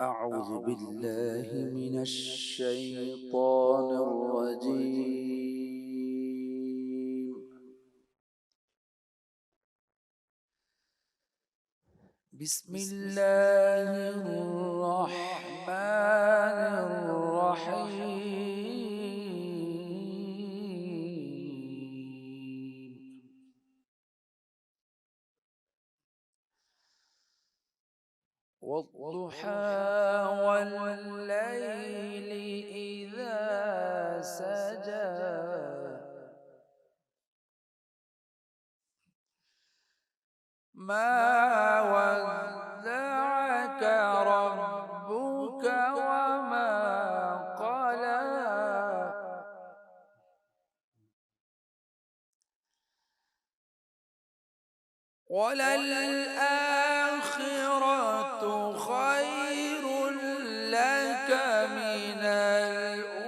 أعوذ بالله من الشيطان الرجيم. بسم الله الرحمن الرحيم. والضحى والليل إذا سجى ما ودعك ربك وما قلى وللآخرة خير لك من الأولى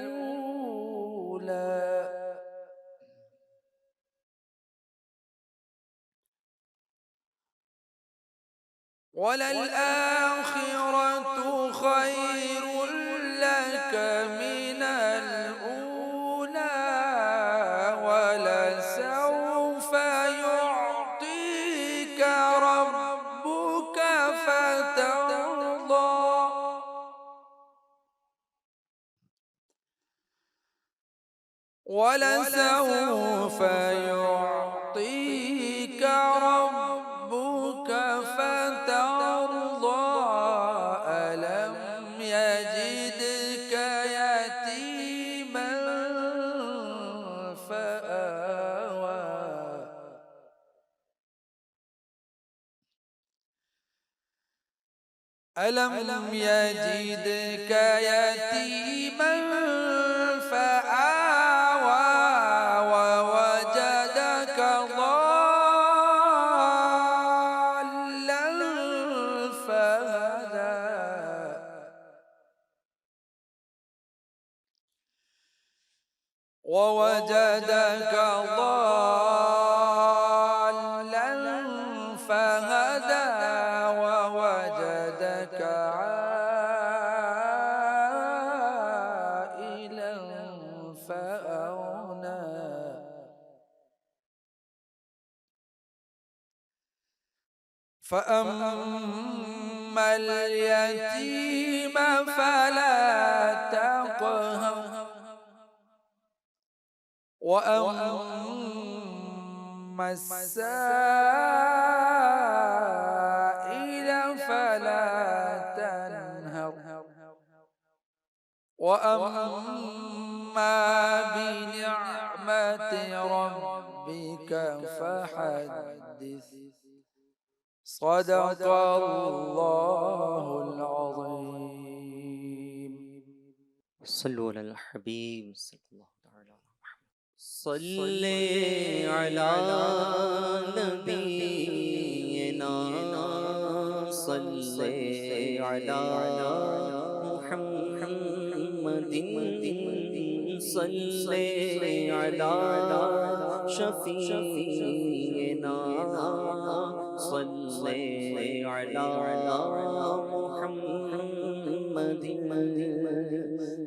وللآخرة خير لك من الأولى ولسوف يعطيك ربك فترضى ولسوف يعطيك ربك فترضى ألم يجدك يتيما فآوى ألم يجدك يتيما فآوى ووجدك ضالا فهدى ووجدك ضالا فهدى ووجدك عائلا فأغنى فأما اليتيم فلا تقهر وأما السائل فلا تنهر وأما بنعمة ربك فحدث صدق الله العظيم. صلوا على الحبيب صلى الله تعالى على محمد. صل على نبينا صل على محمد صل على شفيعنا صل على محمد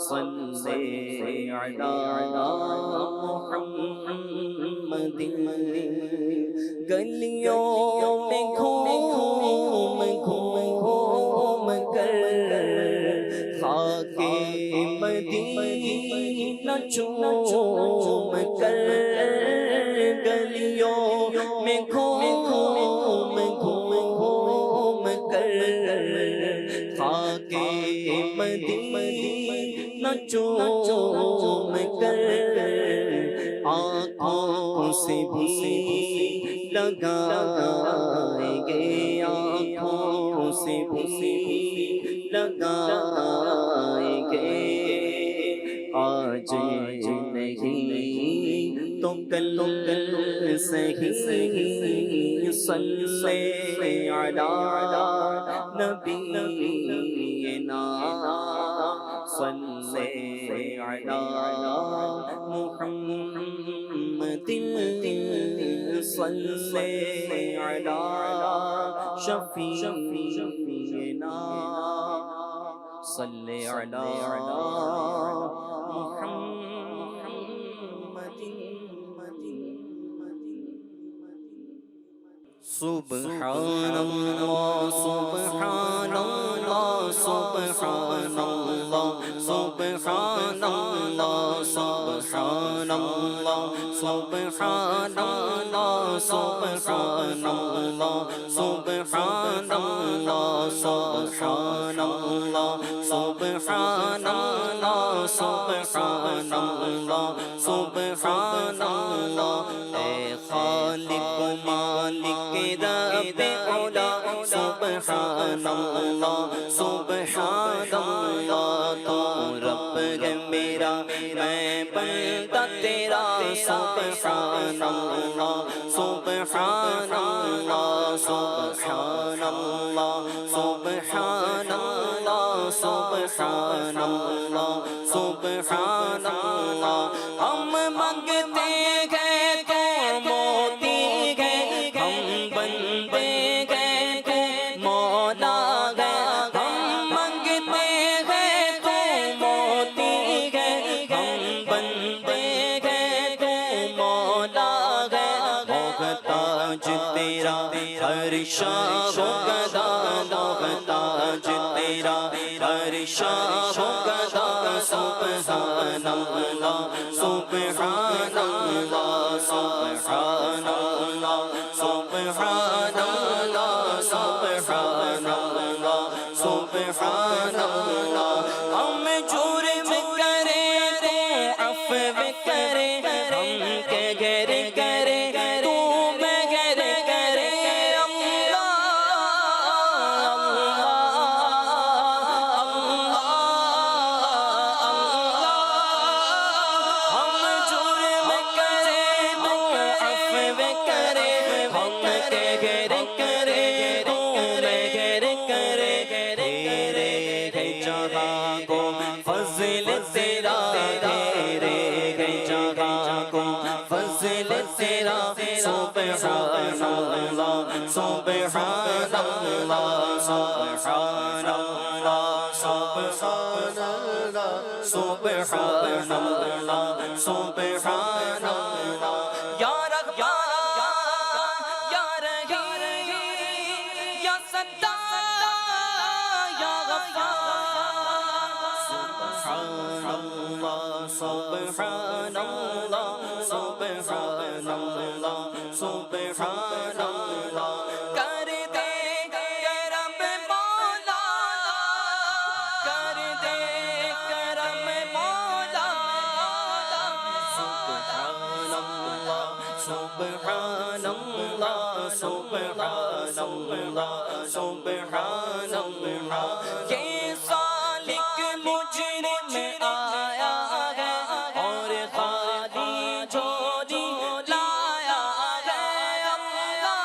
صلی علی محمد گلیوں میں گھوم گھوم کر خاک مدینہ چوم کر گلیوں میں گھوم گھوم کر خاک مدینہ چوم کر آنکھوں سے بھی لگائیں گے آنکھوں سے بھی لگائیں گے آج نہیں تو کل صحیح صلی علی نبینا صلی علی محمد صلی علی شفیعنا صلی علی محمد سبحان اللہ سبحان اللہ سبحان اللہ سبحان اللہ سبحان اللہ سبحان اللہ سبحان اللہ سبحان اللہ سبحان اللہ سبحان اللہ سبحان اللہ سبحان اللہ اے خالق مالک رب علا سبحان اللہ سبحان اللہ تو رب ہے میرا میں بندہ تیرا سبحان اللہ سبحان اللہ سبحان اللہ سبحان اللہ سبحان اللہ سبحان اللہ ہم مانگتے گئے تو موتی گئے ہم بندے گئے تو مولا گئے ہم مانگتے گئے تو موتی گئے ہم بندے گئے تو مولا گئے ہوگا تاج تیرا ہر شاہ گدا ہوگا تاج تیرا ہر شاہ گدا سبحان اللہ سبحان اللہ سبحان اللہ سبحان اللہ سبحان اللہ سبحان اللہ ہم جرم کرے تو عفو کرے ہم کے غیر کرے تو میں غیر کرے اللہ ہم جرم کرے تو عفو کرے ہم کے غیر کرے تو میں غیر کرے تیرے ہے جہاں کو فضل تیرا تیرے ہے جہاں کو فضل تیرا سبحان اللہ سبحان اللہ سبحان اللہ سبحان اللہ سبحان اللہ سبحان اللہ یا رحمان یا رحیم یا ستار یا غفار سبحان اللہ سبحان اللہ سبحان اللہ سبحان اللہ کر دے کرم مولا کر دے کرم مولا سبحان اللہ سبحان اللہ سبحان اللہ سبحان اللہ یہ سالک مجرم آیا ہے اور خالی جھولی لایا ہے اللہ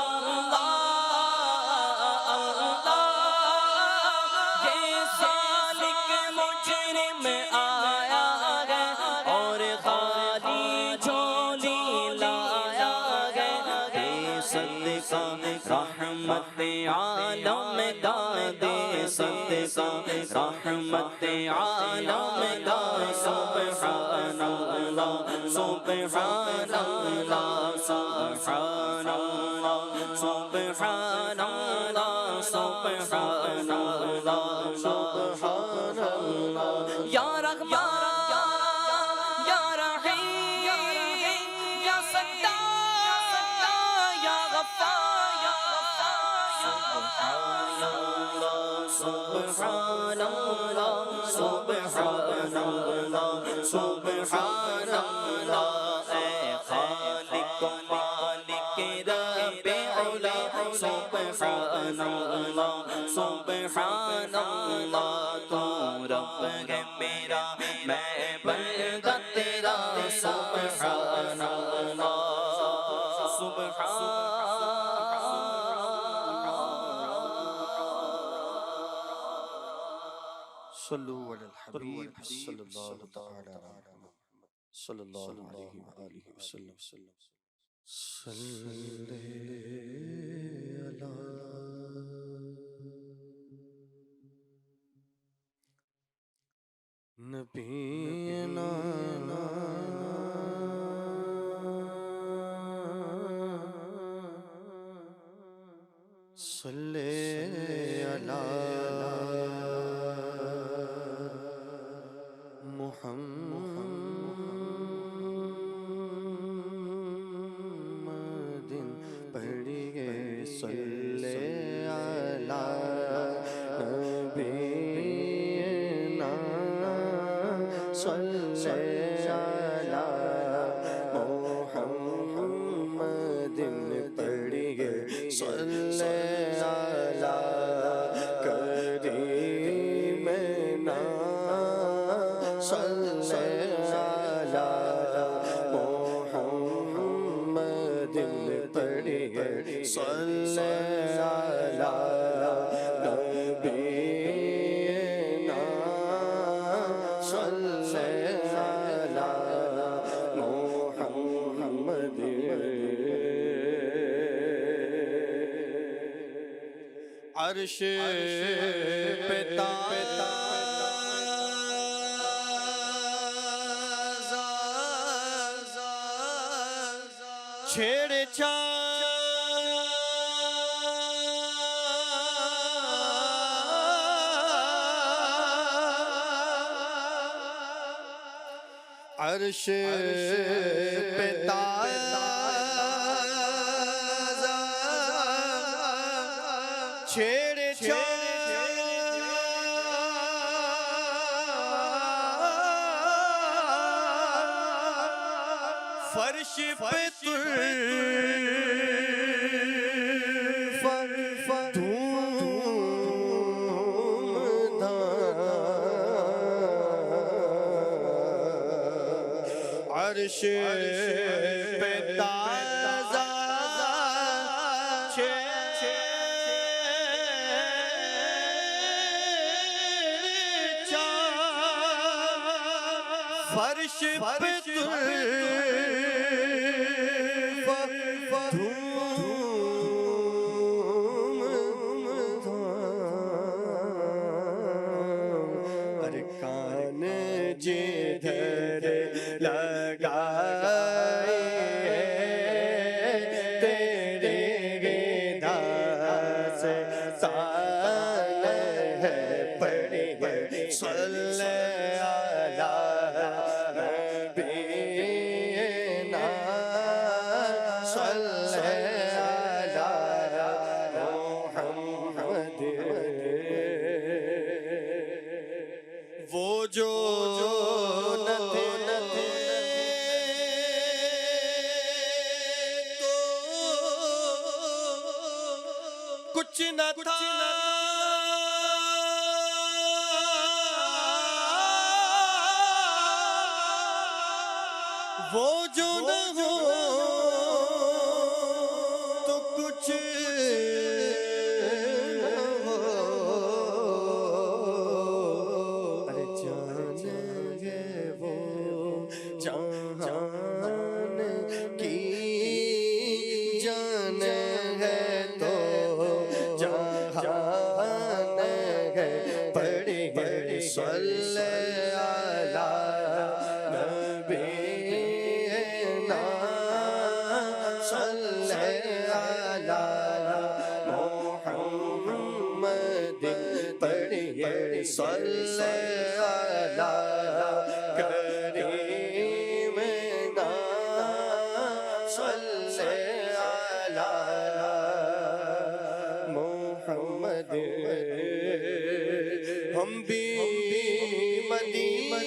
اللہ اللہ یہ سالک مجرم آیا ہے اور خالی جھولی لایا ہے صدقہ رحمت عالم کا رحمت عالم کا سبحان اللہ سبحان اللہ سبحان اللہ سبحان اللہ سبحان اللہ سبحان اللہ یا رحمان یا رحیم یا ستار یا غفار سبحان اللہ سبحان اللہ سبحان اللہ سبحان اللہ اے خالق مالک رب علا سبحان اللہ سبحان اللہ تو رب ہے میرا میں بندہ تیرا سبحان اللہ صلو علی الحبیب صلی اللہ تعالی علی محمد صلی اللہ علیہ وآلہ وسلم صلی علی نبینا صلی علی محمد پڑھیے صلی علی نبینا صلی علی محمد پڑھیے صلی علی کریمنا صلی علی محمد پڑھیے صلی علی نبینا صلی علی محمد عرش پہ چھیڑ عرش پہ چھیڑ فرش پہ عرش پہ تازہ فرش پہ ارکان جدھر لگائے تیرے گدا سے سال ہے پڑی صلی علی نبینا صلی علی محمد وہ جو نہ تھے تو کچھ نہ تھا وہ جو نہ ہو تو کچھ نہ ہو ارے جان ہے وہ جہان کی جان ہے تو جہان ہے صلی علی نبینا صلی علی محمد پڑھیے صلی علی کریمنا صلی علی محمد ہم بھی مدینے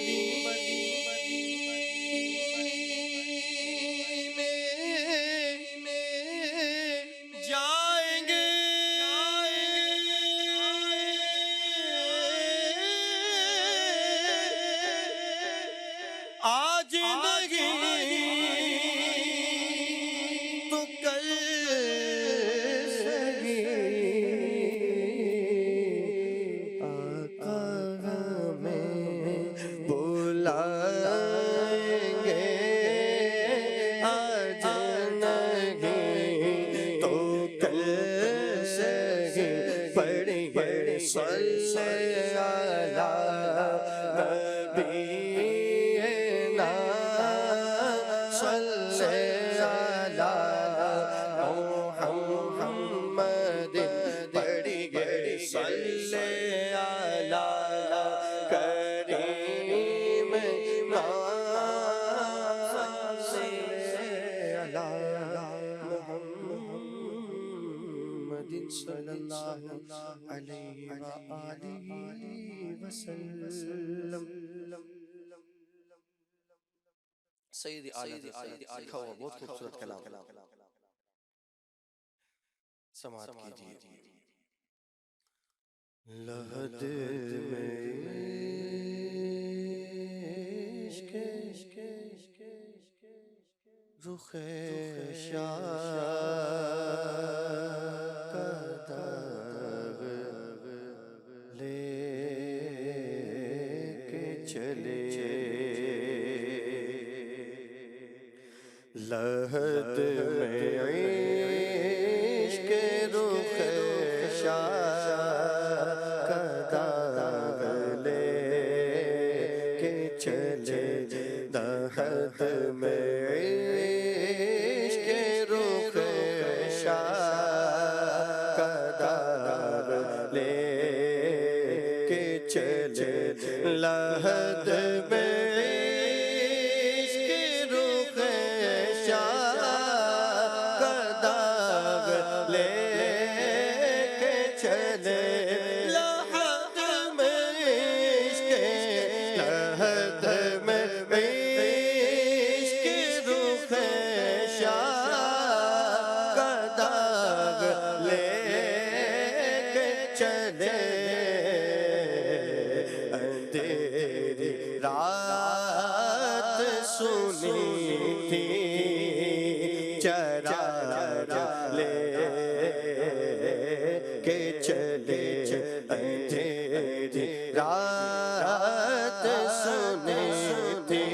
جائیں گے آج نہیں تو کل آقا ہمیں بلائیں گے آج نہیں تو کل پڑھیں گے صلی علی نبینا صلی علی محمد پڑھیں گے صلی علی کریمنا صلی علی محمد صلی اللہ علیہ وآلہ وسلم سیدی اعلیٰ لکھا ہوا بہت خوبصورت کلام سماعت کیجئے لحد میں عشق رخ شاہ کا داغ لے کے چلے لحد میں عشق رخ شاہ کا داغ لے کے چلے لحد میں عشق رخ شاہ کا داغ لے کے چلے لحد میں رات سنی تھی چراغ لے کے چلے اندھیری رات سنی تھی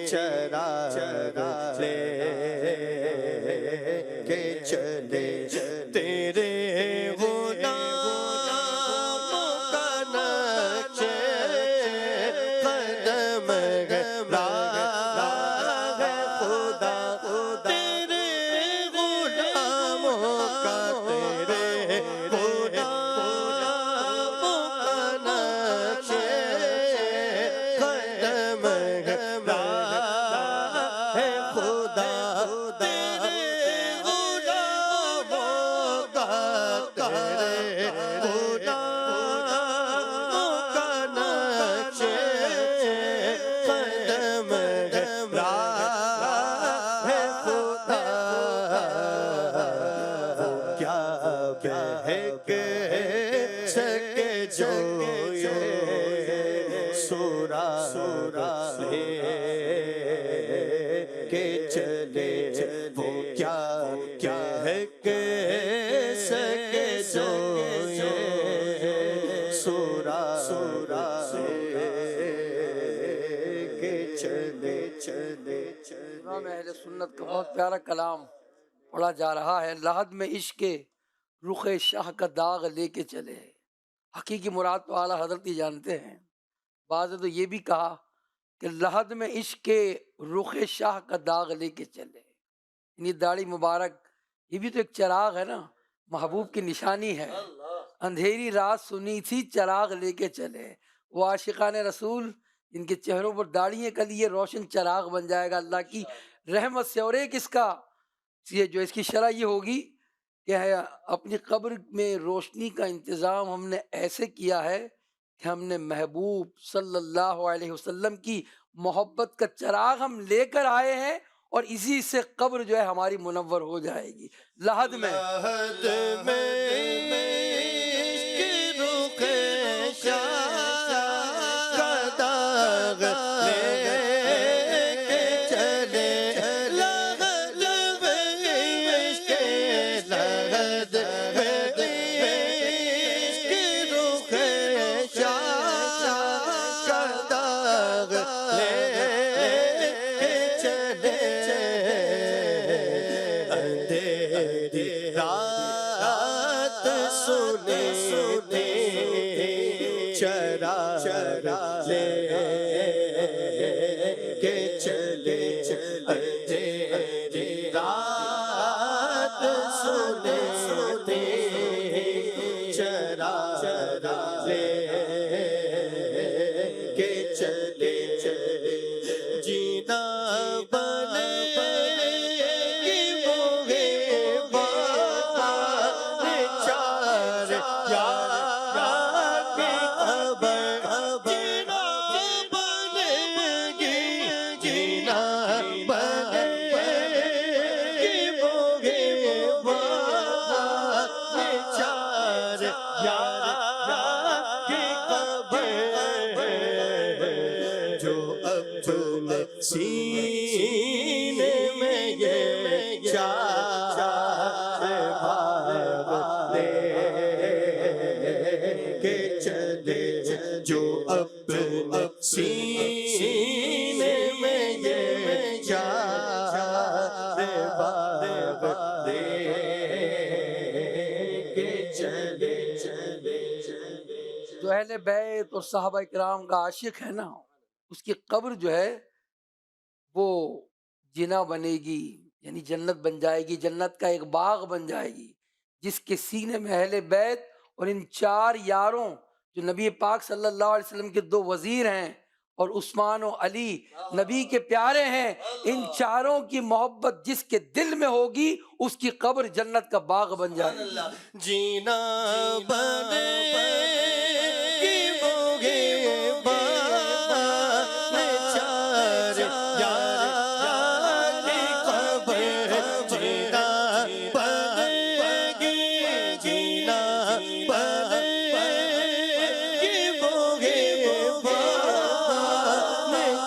چراغ لے کے چلے تیرے امام اہل سنت کا بہت پیارا کلام پڑھا جا رہا ہے. لحد میں عشق رخ شاہ کا داغ لے کے چلے. حقیقی مراد تو اعلیٰ حضرت ہی جانتے ہیں. بعض نے تو یہ بھی کہا کہ لحد میں عشق کے رخ شاہ کا داغ لے کے چلے. یعنی داڑھی مبارک یہ بھی تو ایک چراغ ہے نا، محبوب کی نشانی ہے. اندھیری رات سنی تھی چراغ لے کے چلے. وہ عاشقان رسول جن کے چہروں پر داڑھی ہے، کل یہ روشن چراغ بن جائے گا اللہ کی رحمت سے. اور ایک اس کا یہ جو اس کی شرح یہ ہوگی کہ اپنی قبر میں روشنی کا انتظام ہم نے ایسے کیا ہے کہ ہم نے محبوب صلی اللہ علیہ وسلم کی محبت کا چراغ ہم لے کر آئے ہیں، اور اسی سے قبر جو ہے ہماری منور ہو جائے گی. لحد میں جو اہل بیت اور صحابہ کرام کا عاشق ہے نا، اس کی قبر جو ہے وہ جنا بنے گی، یعنی جنت بن جائے گی، جنت کا ایک باغ بن جائے گی، جس کے سینے میں اہل بیت اور ان چار یاروں جو نبی پاک صلی اللہ علیہ وسلم کے دو وزیر ہیں اور عثمان و علی نبی کے پیارے ہیں، ان چاروں کی محبت جس کے دل میں ہوگی اس کی قبر جنت کا باغ بن جائے گی. جینا بنے گی موگے چار یار کی قبر. جینا بنے گی، جینا بنے گی موگے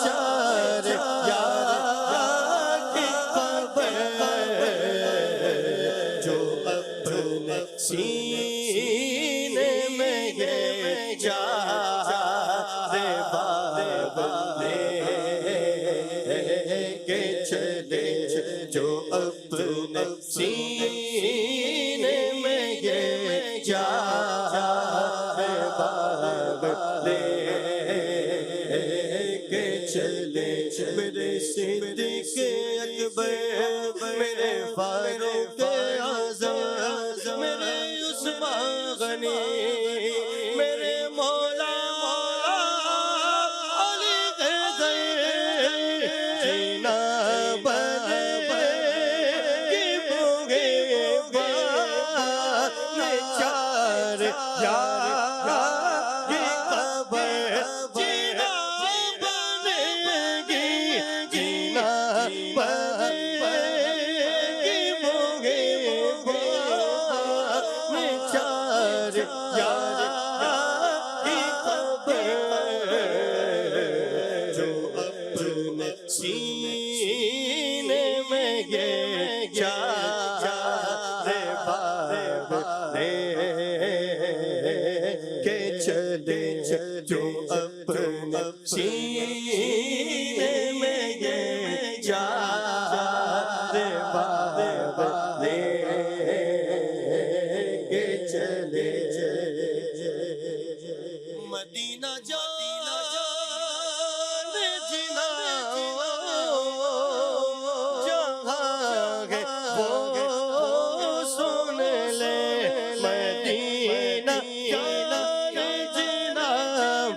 چار یار کی قبر. جو اپنے سینے میں یہ چار باغ لے کے چلے، جو اپنے سینے میں یہ چار باغ لے کے چلے. میرے صدیق اکبر، میرے فاروق اعظم، میرے عثمان غنی، میرے مولا علی حیدر. جینا بنے گی موگے چار یار کی قبر. جینا بنے گی، جینا بنے گی موگے چار یار کی قبر. جو اپنے سینے میں یہ چار باغ لے کے چلے، جو اپنے سینے میں یہ چار باغ لے کے چلے. جنا جہاں ہے وہ سن لے مدینہ جانے جنا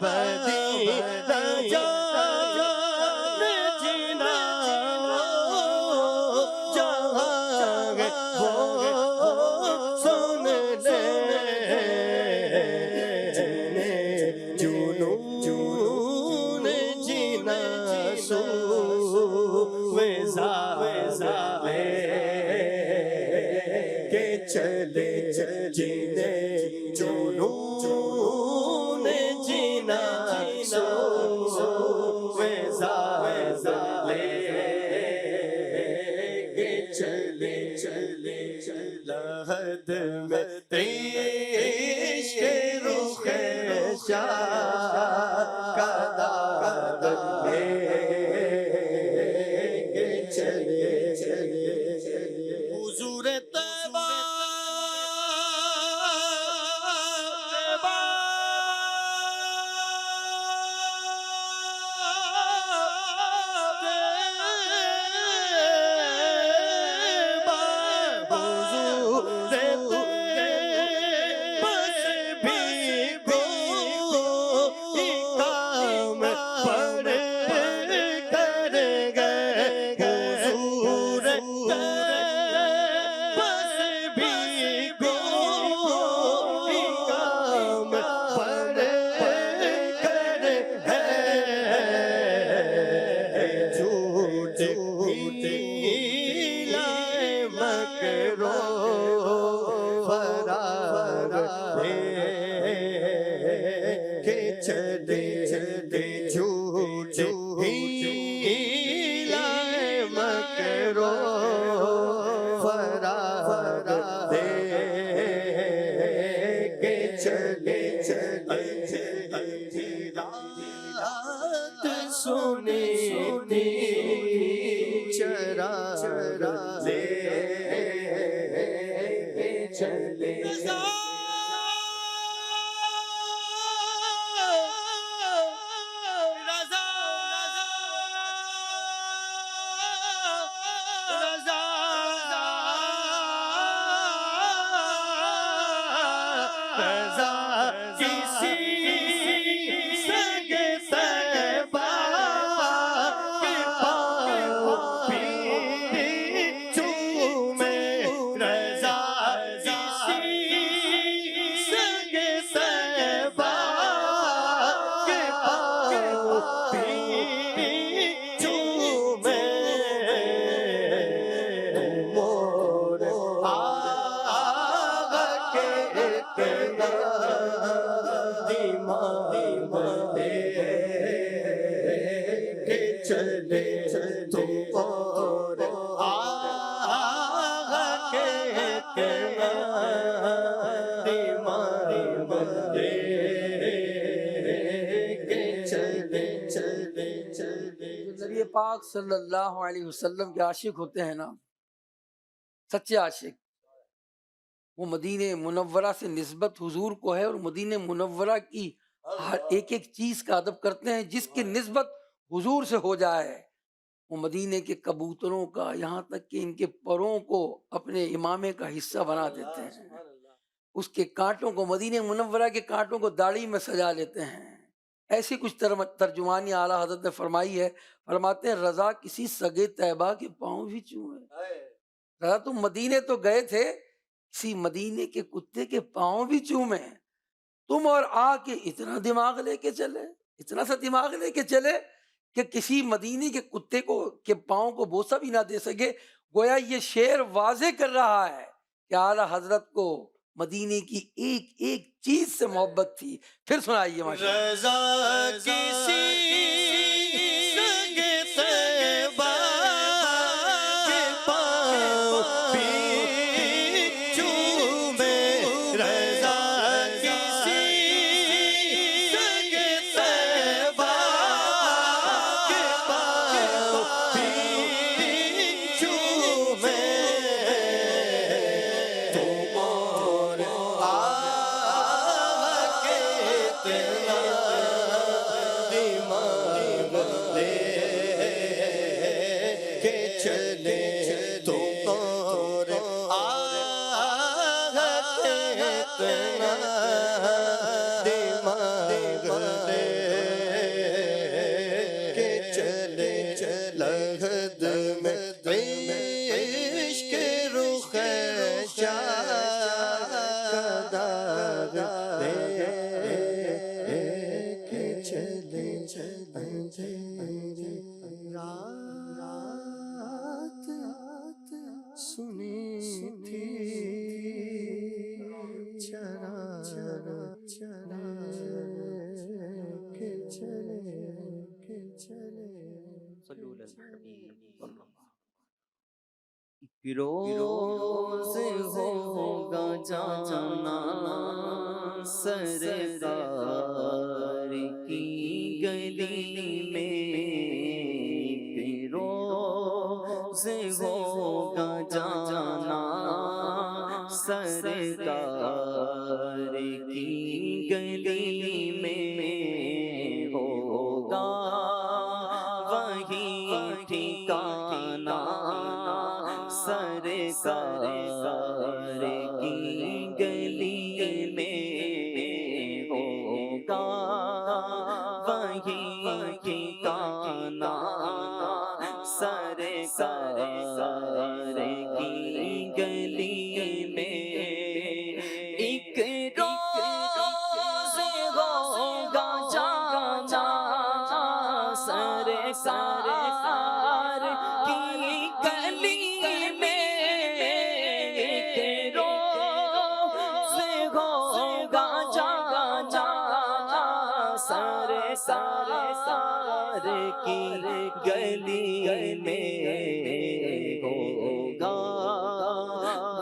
مدینہ جانے جنا جہاں ہے وہ سن لے جنون جینا سو ویزالے کہ چلے جینے جنون جینا سو ویزالے کہ چلے لحد میں عشق رخ شاہ کا داد لے کے چلے حضور طیبہ نبی پاک صلی اللہ علیہ وسلم کے عاشق ہوتے ہیں نا، سچے عاشق، وہ مدینہ منورہ سے نسبت حضور کو ہے، اور مدینہ منورہ کی ہر ایک ایک چیز کا ادب کرتے ہیں جس کی نسبت حضور سے ہو جائے۔ وہ مدینہ کے کبوتروں کا، یہاں تک کہ ان کے پروں کو اپنے امامے کا حصہ بنا دیتے ہیں، اس کے کانٹوں کو، مدینہ منورہ کے کانٹوں کو داڑھی میں سجا لیتے ہیں۔ ایسی کچھ ترجمانی اعلیٰ حضرت نے فرمائی ہے، فرماتے ہیں رضا کسی سگے طیبہ کے پاؤں بھی چومے۔ رضا تم مدینے تو گئے تھے، کسی مدینے کے کتے کے پاؤں بھی چومے، تم اور آ کے اتنا دماغ لے کے چلے، اتنا سا دماغ لے کے چلے کہ کسی مدینے کے کتے کو کے پاؤں کو بوسہ بھی نہ دے سکے۔ گویا یہ شعر واضح کر رہا ہے کہ اعلیٰ حضرت کو مدینے کی ایک ایک چیز سے محبت تھی۔ پھر سنائیے ماشاءاللہ۔ رضا کسی سگے طیبہ کے پاؤں بھی چومے، رضا کسی سگے طیبہ کے پاؤں بھی چومے، تم اور آ کے اتنا روز ہوگا جانا سرکار کی گلی میں، روز ہوگا جانا سرکار کی گلی میں، ہوگا وہی ٹھکانہ سرکار کی گلی میں، ہوگا وہی ٹھکانہ سرکار کی گلی میں، ایک روز ہوگا جانا سرکار کی گلی میں، ایک روز ہوگا جانا سرکار کی گلی میں، ہوگا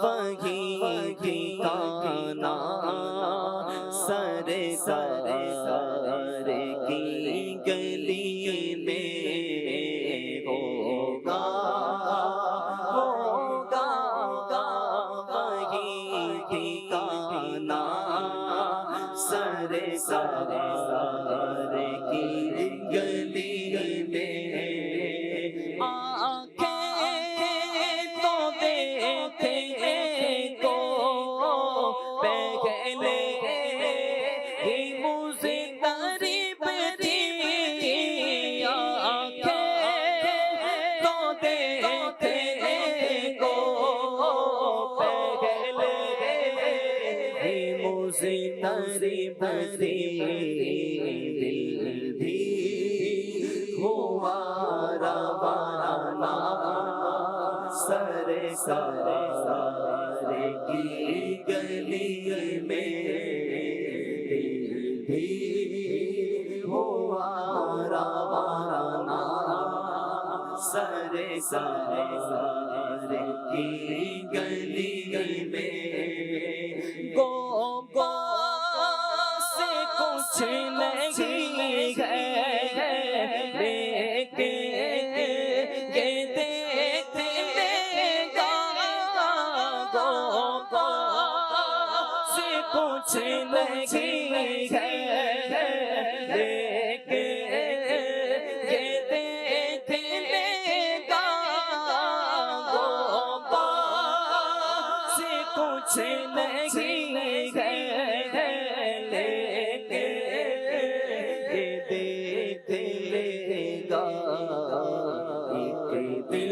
وہی ٹھکانہ سرکار کی گلی میں، ہوگا وہی ٹھکانہ سرکار کی گلی میں، آنکھیں تو دیکھنے کو پہلے ہی مجھے قریب تھی، آنکھیں تو دیکھنے کو پہلے ہی مجھے قریب تھی، دل بھی ہوا روانہ سرکار کی گلی میں، دل بھی ہوا روانہ سرکار کی گلی میں، گو سے کچھ نہیں ہے لیکن یہ دیکھ لے گا، گو سے کچھ نہیں ہے لیکن یہ دیکھ لے گا، گو سے کچھ نہیں ہے لیکن یہ دیکھ لے گا، ایک دل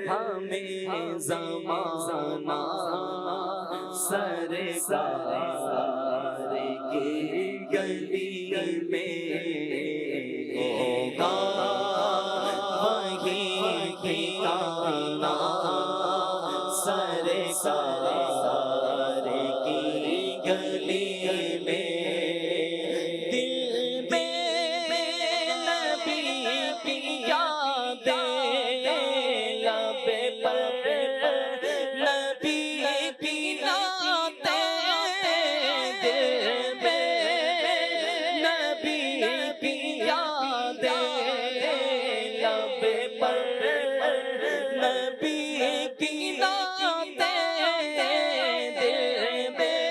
ہمیں زمانہ سرکار کی گلی میں، ہوگا وہی ٹھکانہ سرکار کی گلی میں، دل میں نبی کی یادیں، لب پر نبی کی نعتیں، دل میں نبی کی یادیں، لب پر نبی کی نعتیں، دل میں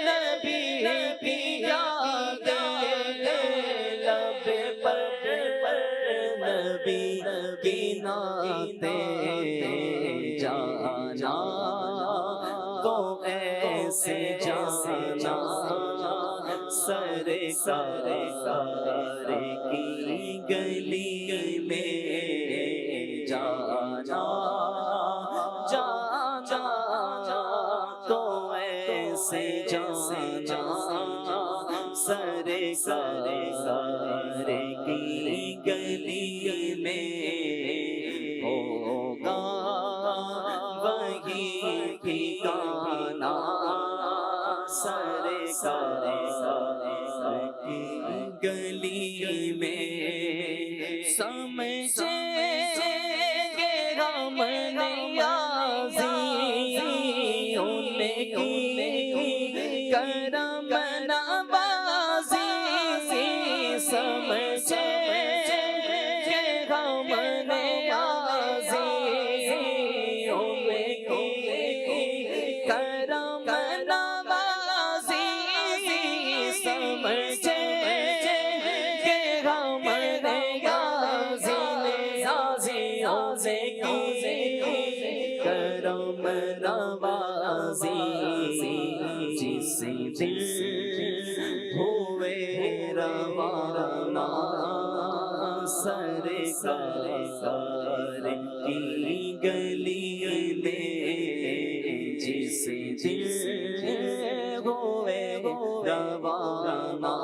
نبی کی یادیں، لب پر نبی کی نعتیں، جانا تو ایسے جانا سرکار کی گلی میں، جانا تو ایسے جانا سرکار کی گلی میں، ہوگا وہی ٹھکانہ سرکار کی گلی میں، سمجھیں گے ہم سے کہ ہمارے غازی کی کرم نوازی جس دل ہوئے روانہ سرکار کی گلی میں جس دل ہوئے روانہ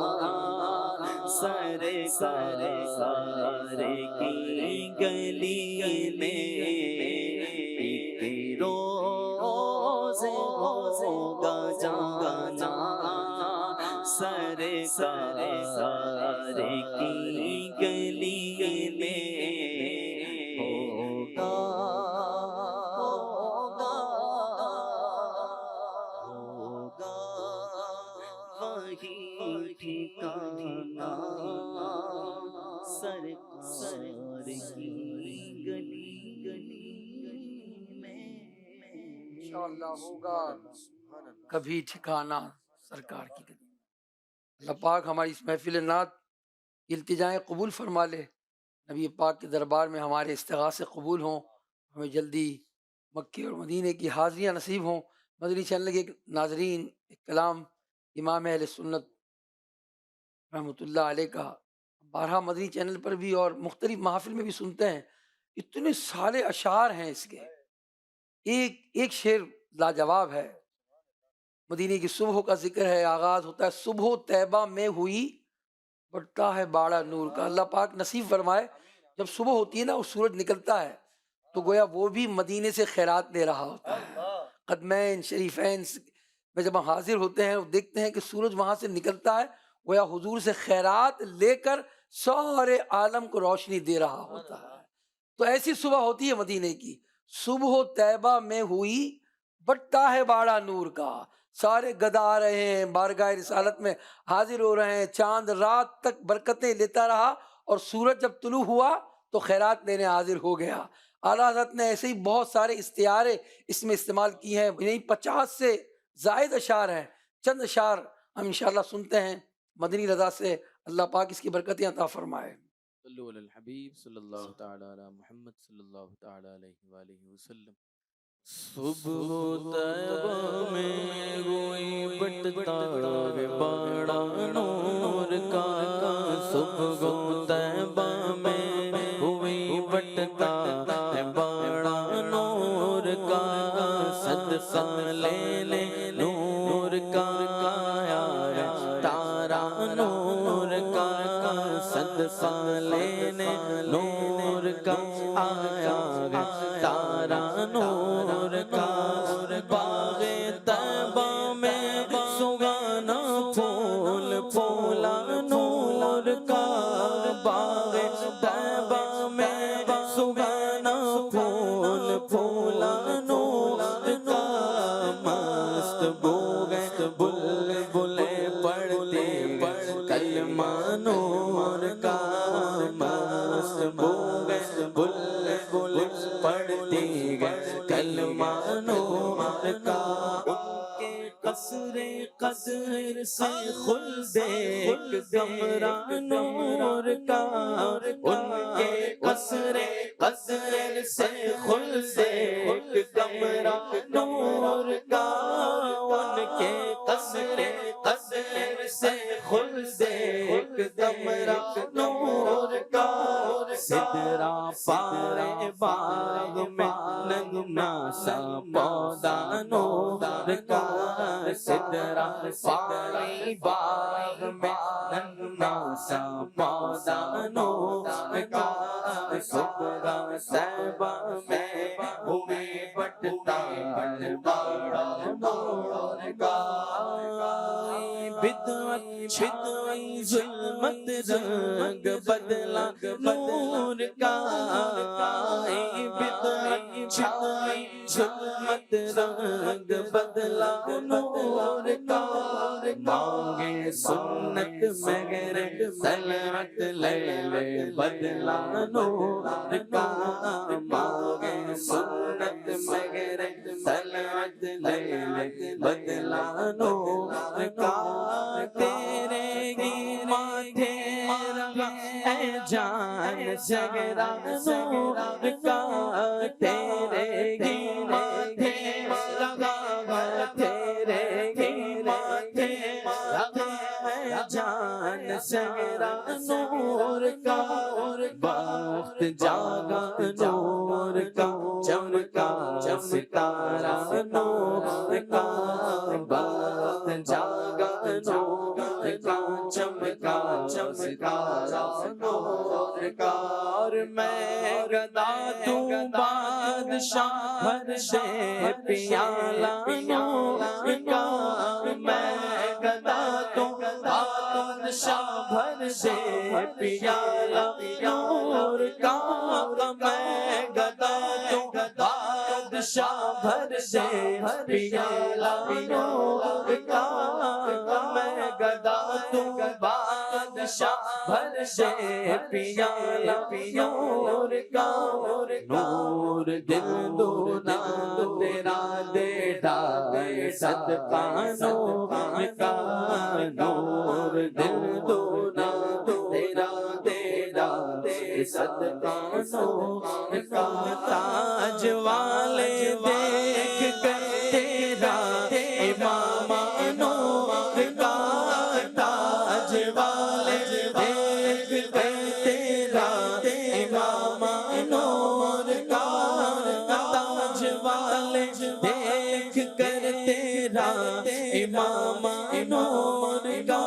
سرکار کی گلی میں ایک روز ہوگا جانا سرکار کی گلی میں ہوگا وہی ٹھکانہ سرکار کی گلی میں انشاءاللہ ہوگا کبھی ٹھکانہ سرکار کی گلی میں۔ اللہ پاک ہماری اس محفل نعت کی التجائیں قبول فرما لے، نبی پاک کے دربار میں ہمارے استغاثے قبول ہوں، ہمیں جلدی مکے اور مدینے کی حاضریاں نصیب ہوں۔ مدنی چینل کے ناظرین، ایک کلام امام اہل سنت رحمۃ اللہ علیہ کا بارہا مدنی چینل پر بھی اور مختلف محافل میں بھی سنتے ہیں، اتنے سارے اشعار ہیں اس کے، ایک ایک شعر لاجواب ہے۔ مدینے کی صبح کا ذکر ہے، آغاز ہوتا ہے صبح طیبہ میں ہوئی بڑھتا ہے باڑا نور کا۔ اللہ پاک نصیب فرمائے جب صبح ہوتی ہے نا اور سورج نکلتا ہے تو گویا وہ بھی مدینے سے خیرات لے رہا ہوتا ہے۔ قدمین شریفین میں جب ہم حاضر ہوتے ہیں اور دیکھتے ہیں کہ سورج وہاں سے نکلتا ہے، گویا حضور سے خیرات لے کر سارے عالم کو روشنی دے رہا ہوتا ہے۔ تو ایسی صبح ہوتی ہے مدینے کی، صبح طیبہ میں ہوئی بڑھتا ہے باڑا نور کا۔ سارے گدا آ رہے ہیں، بارگاہ رسالت میں حاضر ہو رہے ہیں، چاند رات تک برکتیں لیتا رہا اور سورج جب طلوع ہوا تو خیرات لینے حاضر ہو گیا۔ اعلیٰ حضرت نے ایسے ہی بہت سارے استعارے اس میں استعمال کیے ہیں، یعنی 50 سے زائد اشعار ہیں۔ چند اشعار ہم انشاءاللہ سنتے ہیں مدنی رضا سے، اللہ پاک اس کی برکتیں عطا فرمائے۔ صلو علی الحبیب صلی اللہ تعالی علی محمد صلی اللہ تعالی علیہ وآلہ وسلم۔ صبح طیبہ میں ہوئی بٹتا ہے باڑا نور کا، صبح طیبہ میں ہوئی بٹتا ہے باڑا نور کا، صدقہ لے لے نور کا آیا ہے تارا نور کا، صدقہ لینے نور کا آیا ہے تارا نور کا۔ باغ طیبہ میں سگانا پھول پھولا نور کا، باغ طیبہ میں سگانا پھول پھولا نور کا، مست بوگے بلبلیں پڑھتی کلمہ نور کا، مست بوگے بلبلیں پڑھتی کلمہ نور کا۔ ان کے قصر قدر سے خلد ایک کمرہ نور کا، ان کے قصر قدر سے خلد ایک کمرہ نور کا، ان کے قصر قدر سے خلد ایک کمرہ نور کا۔ سدرا پارے باغ میں نغمہ سا پودا نور کا، سدرا پارے باغ میں نغمہ سا پودا نور کا، صبح طیبہ میں ہوئی بٹتا ہے باڑا نور کا۔ بدعت چھدئی ظلمت رنگ بدلا نور کا، بدعت چھدئی ظلمت رنگ بدلا نور کا مانگے سنت مگر طلعت لیل بدلا نور کا مانگے سنت مگر طلعت لیل بدلا نور کا تیرے ہی ماتھے رہا اے جان سگرا نور کا تیرے ہی ماتھے رہا تیرے ہی ماتھے رہا اے جان سگرا نور کا وقت جاگا نور کا چمکا ستارہ نور کا وقت جاگا نور کا چمکا ستارہ نور کا اور میں گدا تو بادشاہ بھر دے پیالہ نور کا میں گدا تو بادشاہ بھر دے پیالہ نور کا میں گدا تو بادشاہ بھر دے پیالہ نور کا میں گدا تو بادشاہ بھر دے پیالہ نور کا نور دل دونا تیرا دے ڈالے صدقہ نور کا نور دل دونا تیرا دے ڈالے صدقہ نور کا تاج والے دیکھ کر تیرا امام نور کا تاج والے دیکھ کر تیرا امام نور کا تاج والے دیکھ کر تیرا امام نور کا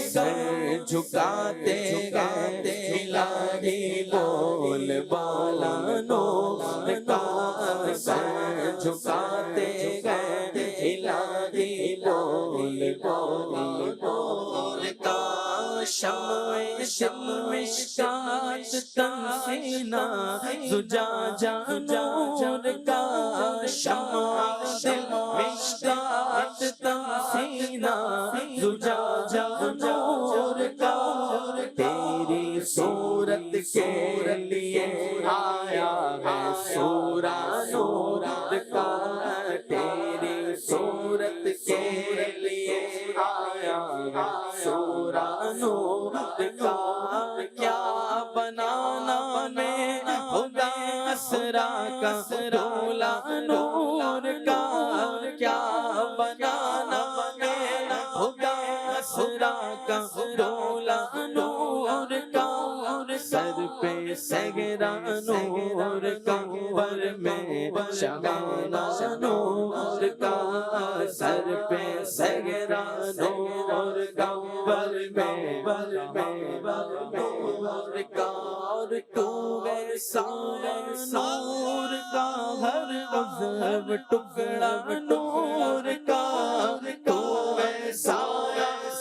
سر جھکاتے گئے الہی بول بالا نور کا سر جھکاتے گئے الہی بول بالا نور کا شمع مشکات تنسینا زجاجہ نور کا شمع مشکات تنسینا زجاجہ نور کا تیری صورت کے لیے آیا ہے سورہ نور کا تیری صورت کے لیے آیا ہے سورہ نور کا کیا بنانا میں خدا اسرا کا دولا نور کا کیا بنانا میں خدا اسرا کا دولا نور کا سر پہ سگرا نور کا پر میں شگانا نور کا سر پہ سگرا نور کا پر میں نور کا اور تو ویسا نور کا ہر عضو ٹکڑا نور کا تو ویسا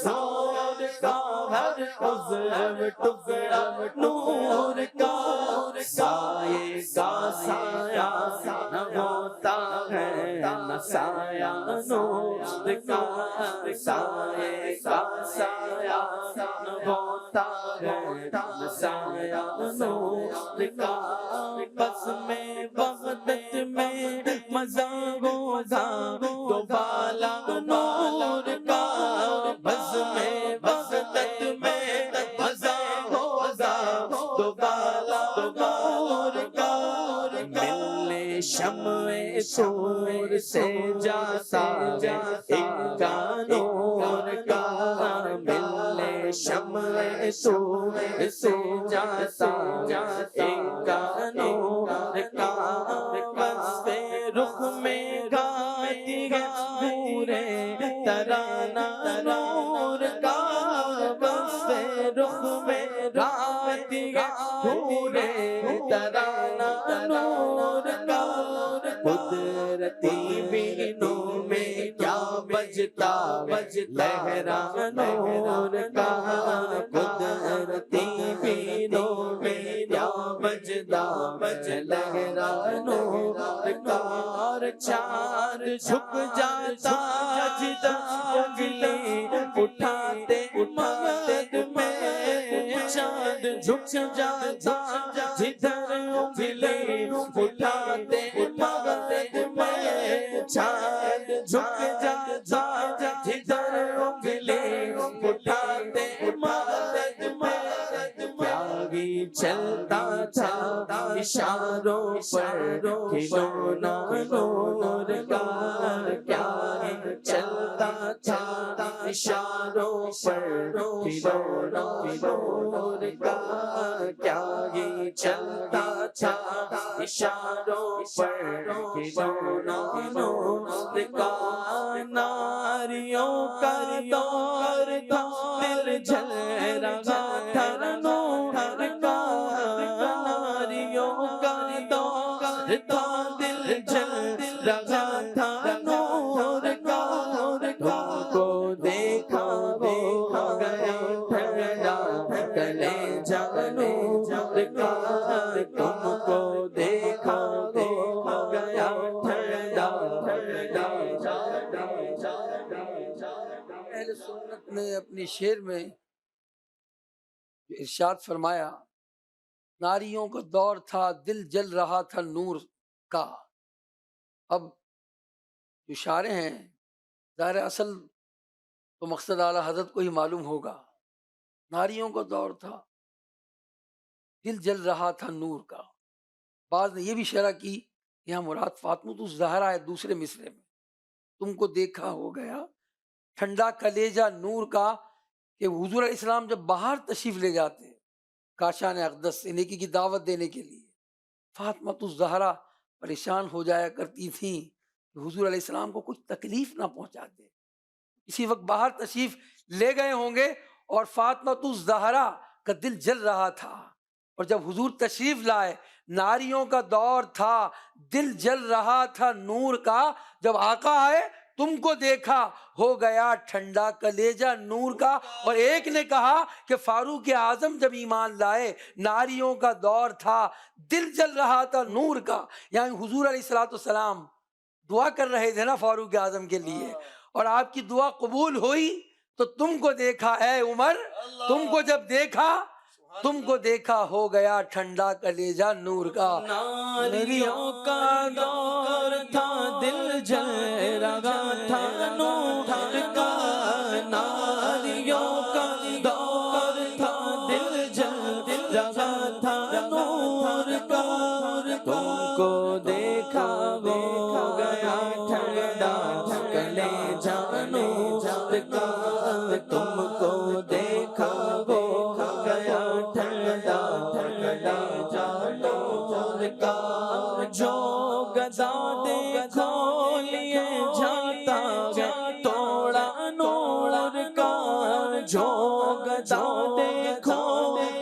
نور کا ہر عضو ٹکڑا نور کا سائے کا سایہ نہ ہوتا ہے نہ سایہ نور کا سائے کا سایہ نہ ہوتا ہے نہ سایہ نور کا بس میں وحدت میں مزہ ہوگا تو بالا نور کا بس میں وحدت میں مزہ ہوگا تو بالا نور کا ملنے شمع سور سے جاتا ان کا نور کا ملنے شمع سور سے جاتا ان کا نور کا وصف رخ میں گاتی ہے پورے ترانہ نور کا وصف رخ میں گاتی ہے پورے ترانہ نور کا قدرتی بینوں میں کیا بجتا لہرا نور کا قدرتی بینوں میں کیا بجتا لہرا نور کا چاند جھک جاتا جدھر انگلی اٹھاتے مدد میں چاند جھک جاتا جدھر انگلی اٹھاتے مدد میں چاند جھک جاتا جدھر انگلی اٹھاتے مدد میں پیاری چلتا تھا اشاروں پر کھلونا نور کا پیاری چلتا تھا اشاروں پر کھلونا نور کا کیا ہی چلتا تھا اشاروں پر کھلونا نور کا ناریوں کا دور تھا دل جل رہا تھا نور کا ناریوں کا دور تھا دل جل رہا تھا نور کا تم کو دیکھا ہو گیا ٹھنڈا کلیجہ نور کا تم کو دیکھا ہو گیا ٹھنڈا اہل سنت نے اپنی شعر میں ارشاد فرمایا ناریوں کا دور تھا دل جل رہا تھا نور کا. اب جو شاعر ہیں ظاہر اصل تو مقصد اعلیٰ حضرت کو ہی معلوم ہوگا. ناریوں کا دور تھا دل جل رہا تھا نور کا. بعض نے یہ بھی شرح کی یہاں مراد فاطمۃ الزہرا ہے دوسرے مصرے میں. تم کو دیکھا ہو گیا ٹھنڈا کلیجہ نور کا کہ حضور علیہ السلام جب باہر تشریف لے جاتے کاشان اقدس سے نیکی کی دعوت دینے کے لیے فاطمۃ الزہرا پریشان ہو جایا کرتی تھیں کہ حضور علیہ السلام کو کچھ تکلیف نہ پہنچاتے. اسی وقت باہر تشریف لے گئے ہوں گے اور فاطمۃ الزہرا کا دل جل رہا تھا. اور جب حضور تشریف لائے ناریوں کا دور تھا دل جل رہا تھا نور کا. جب آقا آئے تم کو دیکھا ہو گیا ٹھنڈا کلیجہ نور کا. اور ایک نے کہا کہ فاروق اعظم جب ایمان لائے ناریوں کا دور تھا دل جل رہا تھا نور کا. یعنی حضور علیہ السلام دعا کر رہے تھے نا فاروق اعظم کے لیے اور آپ کی دعا قبول ہوئی تو تم کو دیکھا اے عمر تم کو جب دیکھا تم کو دیکھا ہو گیا ٹھنڈا کلیجہ نور کا. ناریوں کا دور تھا دل جل رہا تھا نور کا ناریوں کا دور تھا دل جل رہا تھا نور کا تم کو دیکھا ہو گیا ٹھنڈا کلیجہ نور کا تم کو دیکھا ہو گیا ٹھنڈا نور کا جو گدا دیکھو لیے جاتا ہے توڑا نور کا جو گدا دیکھو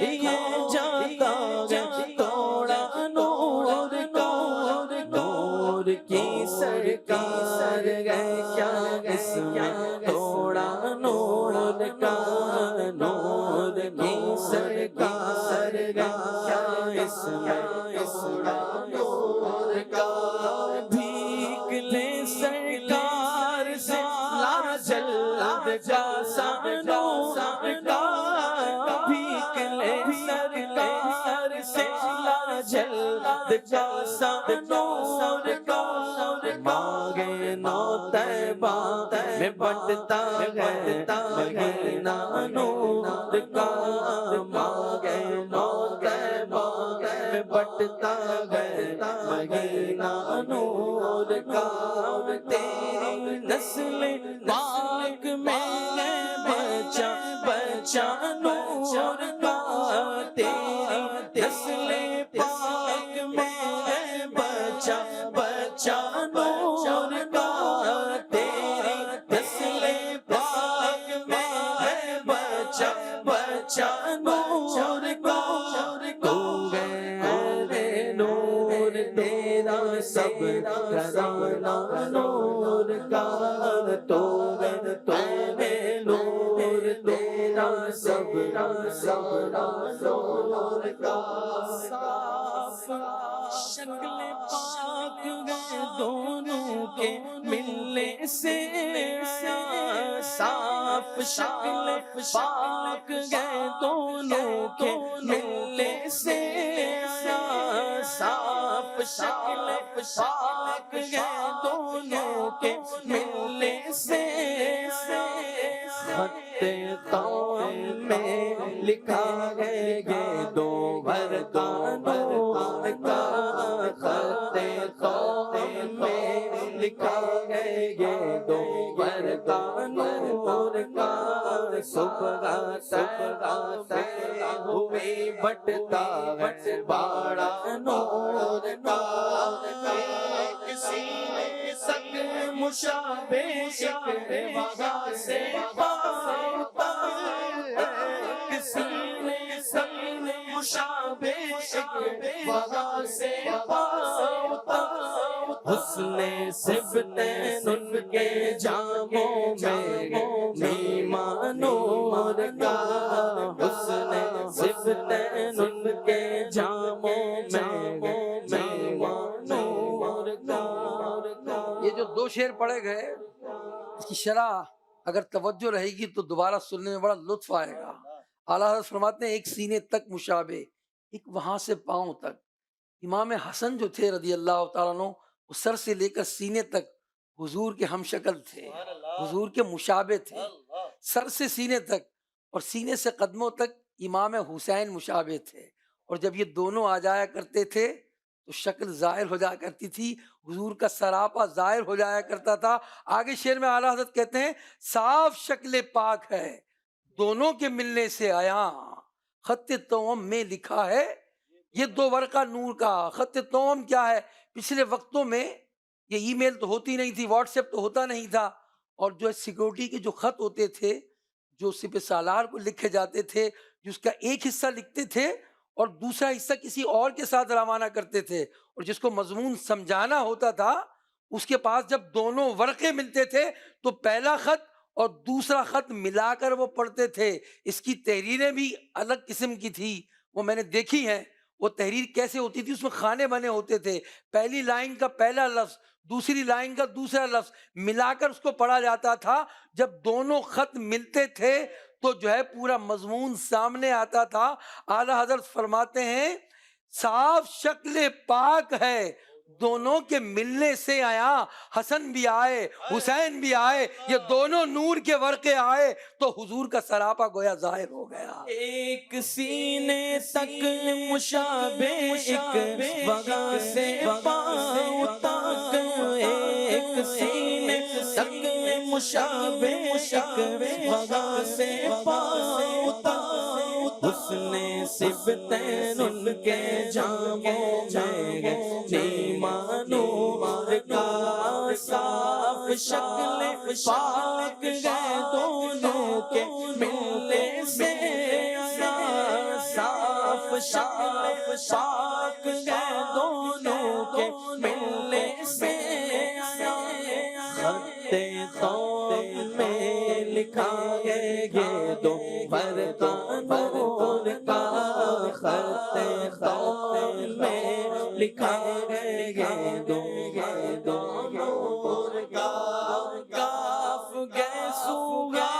لیے جاتا ہے توڑا نور کا نور کی سرکار ہے کیا اس میں توڑا نور کا نور کی سرکار ہے کیا اس میں نور کا بھیک لے سرکار سے لا جلد کا نور کا بھیک لے سرکار سے لا جلد کا نور کا مانگے نو طیبہ میں بٹتا ہے مہینہ نور کا مانگے نو طیبہ میں بٹتا ہے مہینہ نور کا تیری نسل پاک میں بچا بچا نور کا تیری نسل پاک میں بچا بچا نور کا تیری نسل پاک میں بچا بچا نور کا تو غیر نور تیرا سب گھرانہ نور کا تو غیر نور تیرا سب نور کا شکل پاک گئے دونوں کے ملنے سے صاف شکل پاک گئے دونوں کے ملنے سے صاف شکل پاک گئے دونوں کے ملنے سے خط قوم میں لکھا ہے یہ دو وردانوں کا خط قوم میں لکھا ہے یہ دو وردانوں کا صبح تک ہوئی بٹتا ہے باڑا نور کا کسی نے سک مشابہ شکل وغا سے پاتا کسی نے سک مشابہ شکل وغا سے پاتا حسن سبتین ان کے جاموں میں ایمان نور کا حسن سبتین ان کے جاموں میں ایمان نور کا یہ جو دو شعر پڑھے گئے اس کی شرح اگر توجہ رہے گی تو دوبارہ سننے میں بڑا لطف آئے گا. اعلیٰ حضرت فرماتے ہیں ایک سینے تک مشابہ، ایک وہاں سے پاؤں تک. امام حسن جو تھے رضی اللہ تعالیٰ عنہ وہ سر سے لے کر سینے تک حضور کے ہم شکل تھے، حضور کے مشابہ تھے، سر سے سینے تک، اور سینے سے قدموں تک امام حسین مشابہ تھے. اور جب یہ دونوں آ جایا کرتے تھے تو شکل ظاہر ہو جایا کرتی تھی، حضور کا سراپا ظاہر ہو جایا کرتا تھا. آگے شعر میں اعلیٰ حضرت کہتے ہیں صاف شکل پاک ہے دونوں کے ملنے سے آیا، خط توم میں لکھا ہے یہ دو ورقہ نور کا. خط توم کیا ہے؟ پچھلے وقتوں میں یہ ای میل تو ہوتی نہیں تھی، واٹس ایپ تو ہوتا نہیں تھا، اور جو سیکورٹی کے جو خط ہوتے تھے جو سپہ سالار کو لکھے جاتے تھے، جس کا ایک حصہ لکھتے تھے اور دوسرا حصہ کسی اور کے ساتھ روانہ کرتے تھے، اور جس کو مضمون سمجھانا ہوتا تھا اس کے پاس جب دونوں ورقے ملتے تھے تو پہلا خط اور دوسرا خط ملا کر وہ پڑھتے تھے. اس کی تحریریں بھی الگ قسم کی تھی، وہ میں نے دیکھی ہیں. وہ تحریر کیسے ہوتی تھی؟ اس میں خانے بنے ہوتے تھے، پہلی لائن کا پہلا لفظ دوسری لائن کا دوسرا لفظ ملا کر اس کو پڑھا جاتا تھا. جب دونوں خط ملتے تھے تو جو ہے پورا مضمون سامنے آتا تھا. اعلیٰ حضرت فرماتے ہیں صاف شکل پاک ہے دونوں کے ملنے سے آیا، حسن بھی آئے حسین بھی آئے، یہ دونوں نور کے ورقے آئے تو حضور کا سراپا گویا ظاہر ہو گیا. ایک سینے تک مشابہ ایک وغا سے پاؤں تک، ایک سینے تک مشابہ ایک وغا سے پاؤں تک، حسن سبتین ان کے جاموں میں ایمان نور کا، صاف شکل پاک گئے دونوں کے ملنے سے، صاف شکل پاک گئے دونوں کے ملنے سے، خط قوم میں لکھا ہے یہ دو ورقہ نور کا، خط قوم میں لکھا ہے یہ دو نور کا. کاف گئے سوگا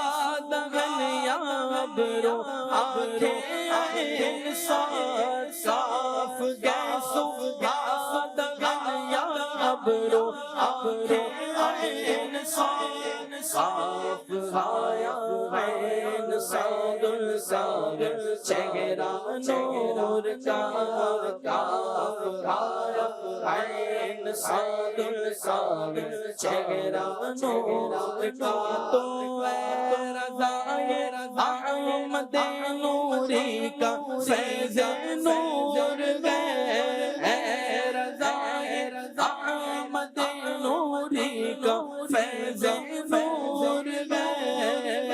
دغن یا ابرو آنکھیں عین ساتھ، کاف گئے سوگا دغن یا ابرو آنکھیں عین ساتھ، صاف آیا عین ساد الساد چہرہ نور کا، کاف آیا عین ساد الساد چہرہ نور کا. تو اے رضائے احمد نوری کا فیض نور گئے، اے رضائے احمد نوری کا فیض نور گئے،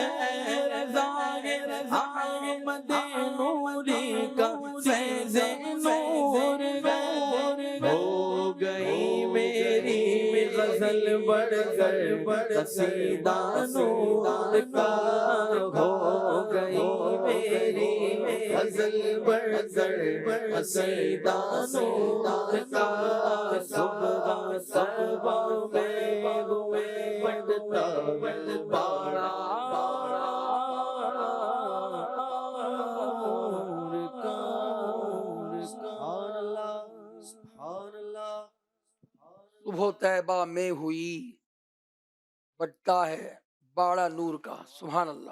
رضائے احمد نوری کا فیض نور گئے. ہو گئی میری غزل بڑھ کر قصیدہ نور کا، ہو گئی میری غزل برزر قصیدہ نور کا صبح صبا میں ہوئے بڑھتا باڑا صبح طیبہ میں ہوئی بٹتا ہے باڑا نور کا. سبحان اللہ.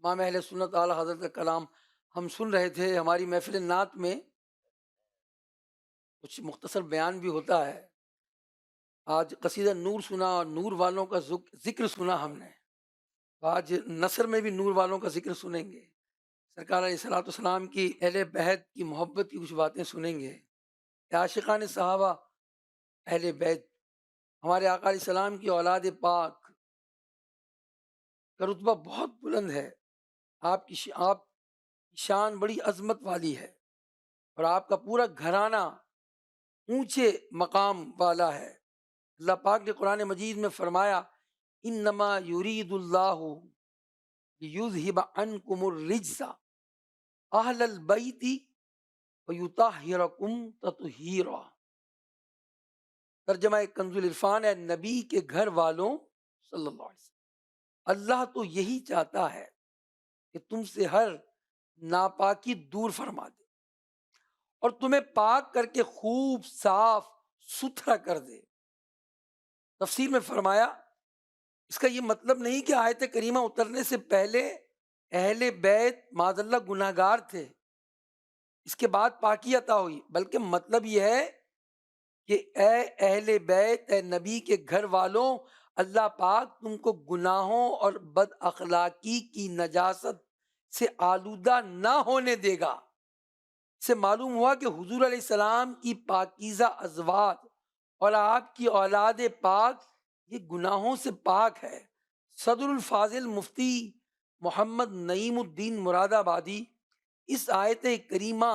امام اہل سنت اعلیٰ حضرت کا کلام ہم سن رہے تھے. ہماری محفل نعت میں کچھ مختصر بیان بھی ہوتا ہے. آج قصیدہ نور سنا اور نور والوں کا ذکر سنا ہم نے. آج نثر میں بھی نور والوں کا ذکر سنیں گے. سرکار علیہ الصلوۃ والسلام کی اہل بیت کی محبت کی کچھ باتیں سنیں گے. عاشقان صحابہ اہل بیت ہمارے آقا علیہ السلام کی اولاد پاک کا رتبہ بہت بلند ہے. آپ کی شان بڑی عظمت والی ہے اور آپ کا پورا گھرانہ اونچے مقام والا ہے. اللہ پاک نے قرآن مجید میں فرمایا انما یرید اللہ لیذھب عنکم الرجس اہل البیت ویطہرکم تطہیرا. ترجمہ کنز العرفان ہے نبی کے گھر والوں صلی اللہ علیہ وسلم. اللہ تو یہی چاہتا ہے کہ تم سے ہر ناپاکی دور فرما دے اور تمہیں پاک کر کے خوب صاف ستھرا کر دے. تفسیر میں فرمایا اس کا یہ مطلب نہیں کہ آیت کریمہ اترنے سے پہلے اہل بیت معاذ اللہ گناہ گار تھے، اس کے بعد پاکی عطا ہوئی، بلکہ مطلب یہ ہے کہ اے اہل بیت، اے نبی کے گھر والوں، اللہ پاک تم کو گناہوں اور بد اخلاقی کی نجاست سے آلودہ نہ ہونے دے گا. اس سے معلوم ہوا کہ حضور علیہ السلام کی پاکیزہ ازواج اور آپ کی اولاد پاک یہ گناہوں سے پاک ہے. صدر الفاضل مفتی محمد نعیم الدین مراد آبادی اس آیت کریمہ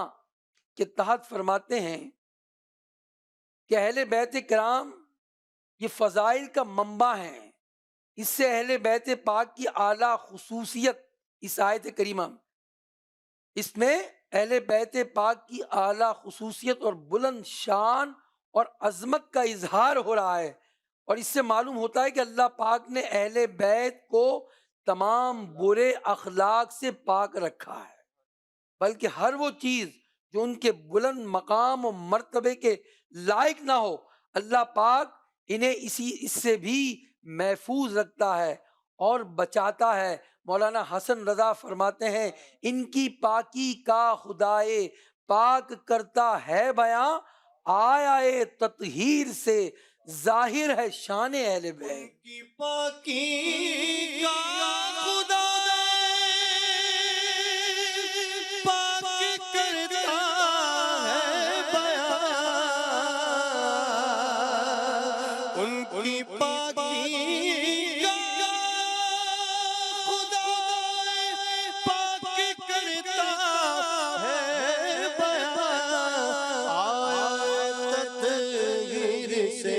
کے تحت فرماتے ہیں کہ اہل بیت کرام یہ فضائل کا منبع ہیں. اس سے اہل بیت پاک کی اعلیٰ خصوصیت اس آیت کریمہ اس میں اہل بیت پاک کی اعلیٰ خصوصیت اور بلند شان اور عظمت کا اظہار ہو رہا ہے. اور اس سے معلوم ہوتا ہے کہ اللہ پاک نے اہل بیت کو تمام برے اخلاق سے پاک رکھا ہے، بلکہ ہر وہ چیز جو ان کے بلند مقام و مرتبے کے لائق نہ ہو اللہ پاک انہیں اس سے بھی محفوظ رکھتا ہے اور بچاتا ہے. مولانا حسن رضا فرماتے ہیں ان کی پاکی کا خدائے پاک کرتا ہے بیاں، آیا تطہیر سے ظاہر ہے شان اہل بیت. کی پاکی کا خدا پاک کرتا ہے بیان، ان کی پاکی کا خدا پاک کرتا ہے بیان، آیا تطہیر سے